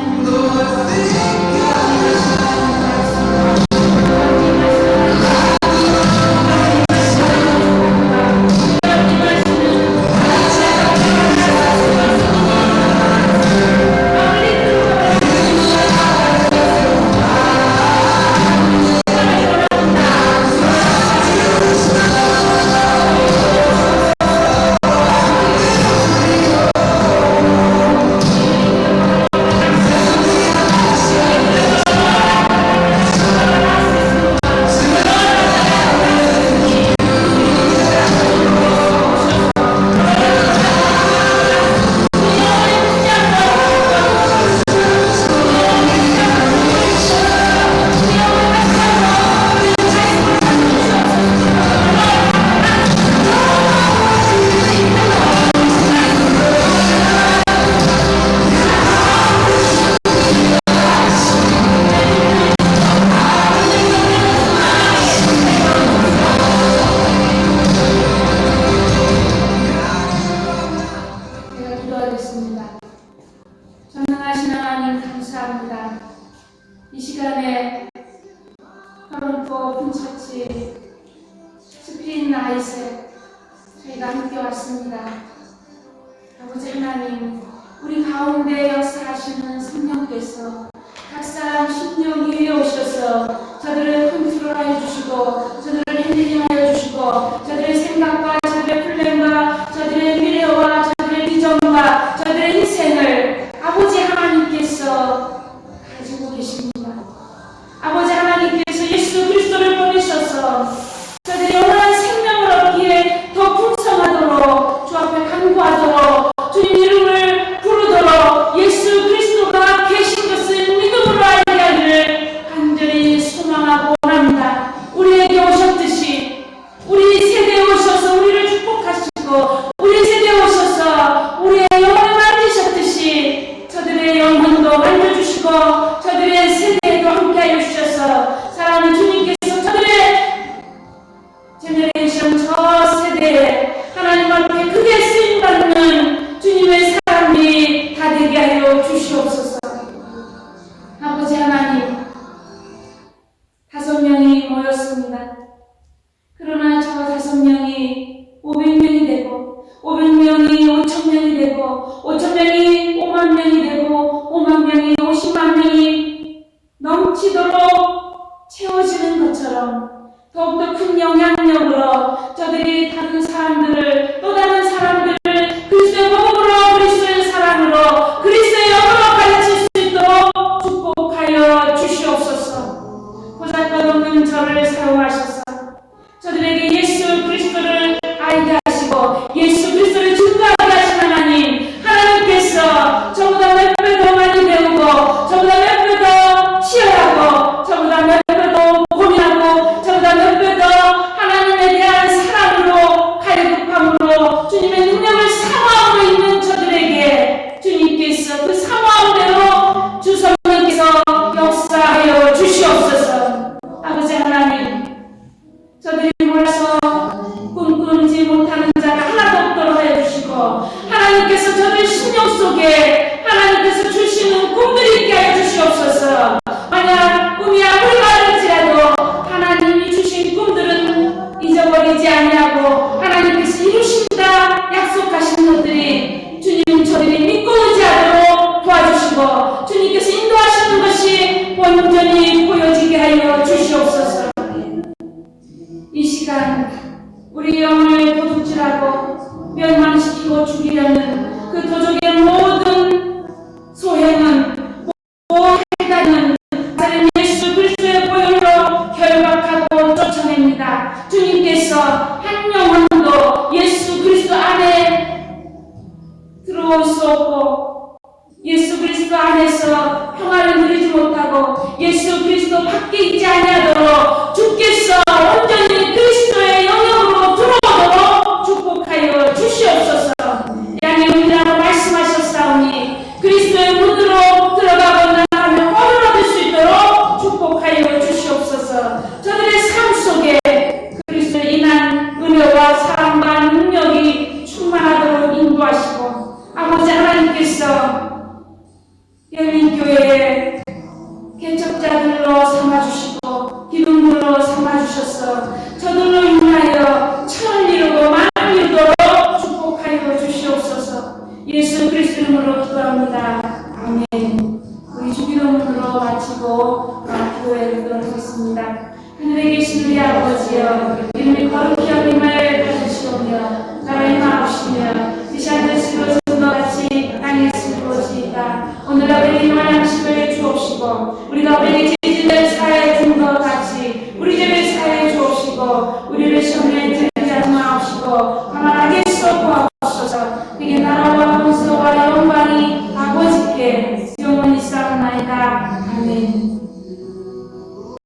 전능하신 하나님 감사합니다. 이 시간에 토론토 오픈처치 스피릿 나잇에 저희가 함께 왔습니다. 아버지 하나님, 우리 가운데 역사하시는 성령께서 각 사람 심령 위에 오셔서 저들을 컨트롤하여 주시고 저들을 핸들링하여 주시고 저들의 생각과 저들의 플랜과 저들의 미래와 저들의 비전과 저들의 인생을 아버지 하나님께서 가지고 계십니다. 아버지 하나님께서 예수 그리스도를 보내셔서 저들이 영원한 생명을 얻기에 더 풍성하도록 주 앞에 간구하도록 주님 이름을 부르도록 예수 그리스도가 계신 것을 믿음으로 알게 하기를 간절히 소망하고 원합니다. 우리에게 오셨듯이 우리 세대에 오셔서 우리를 축복하시고 우리 세대에 오셔서 우리의 영혼을 만지셨듯이 저들의 영혼도 만져주시고 저들의 세대에도 함께하여 주셔서 사랑하는 주님께서 저들의 제너레이션 저 세대에 하나님 앞에 크게 쓰임받는 주님의 사람이 다 되게 하여 주시옵소서. 아버지 하나님, 5명이 모였습니다. 그러나 저 5명이 500명이 되고 500명이 5,000명이 되고 5,000명이 5만 명이 되고 5만 명이 50만 명이 넘치도록 채워지는 것처럼 더욱더 큰 영향력으로 저들이 다른 사람들을 또 다른 사람들을 그리스도의 복음으로 그리스도의 사랑으로 그리스도의 영으로 가르칠 수 있도록 축복하여 주시옵소서. 보잘것없는 저를 사용하셔서 저들에게 예수 그리스도를 알게 하시고 예수 그리스도를 증거하게 하신 하나님께서 저보다 몇 배 더 많이 배우고 저보다 몇 배 더 치열하고 저보다 몇 배 더 고민하고 저보다 몇 배 더 하나님에 대한 사랑으로 갈급함으로 주님의 능력을 사모하고 있는 저들에게 주님께서 그 사모함대로 주 성령께서 역사하여 주시옵소서. 아버지 하나님, 저들이 몰라서 꿈꾸지 못하는 자가 하나도 없도록 하여 주시고 하나님께서 저들 심령 속에 하나님께서 주시는 꿈들이 있게 하여 주시옵소서. 만약 꿈이 아무리 많을지라도 하나님이 주신 꿈들은 잊어버리지 아니하고 하나님께서 이루신다 약속하신 것들이 주님 저들이 믿고 의지하도록 도와주시고 주님께서 인도하시는 것이 온전히 보여지게 하여 주시옵소서. 이 시간 우리 영혼을 도둑질하고 멸망시키고 죽이려는 그 도적의 모든 소행은 모든 다른 예수 그리스도의 보혈로 결박하고 쫓아냅니다. 주님께서 한 영혼도 예수 그리스도 안에 들어올 수 없고 예수 그리스도 안에서 못하고 예수 그리스도 밖에 있지 아니하도록 주께서 온전히 그리스도의 영역으로 들어오도록 축복하여 주시옵소서. 양의 말씀하셨사오니 그리스도의 문으로 들어가고 나가며 벌을 얻을 수 있도록 축복하여 주시옵소서. 저들의 삶 속에 그리스도로 인한 은혜와 사랑과 능력이 충만하도록 인도하시고 아버지 하나님께서 열린교회의 개척자들로 삼아주시고 기둥들로 삼아주셔서 저들로 인하여 천을 이루고 만을 이루도록 축복하여 주시옵소서. 예수 그리스도 이름으로 기도합니다. 아멘. 우리 주기도문으로 마치고 기도에 들어가겠습니다. 하늘에 계신 우리 아버지여, 이름이 거룩히 여김을 받으시오며 나라의 마옵시며 뜻이 하늘에서 이루어진 것 같이 땅에서 이루어지이다. 오늘 우리에게 일용할 양식을 주옵시고 우리가 우리에게 죄진을 사하여 준 것 같이 우리 죄를 사하여 주옵시고 우리를 시험에 들게 하지 마옵시고 다만 악에서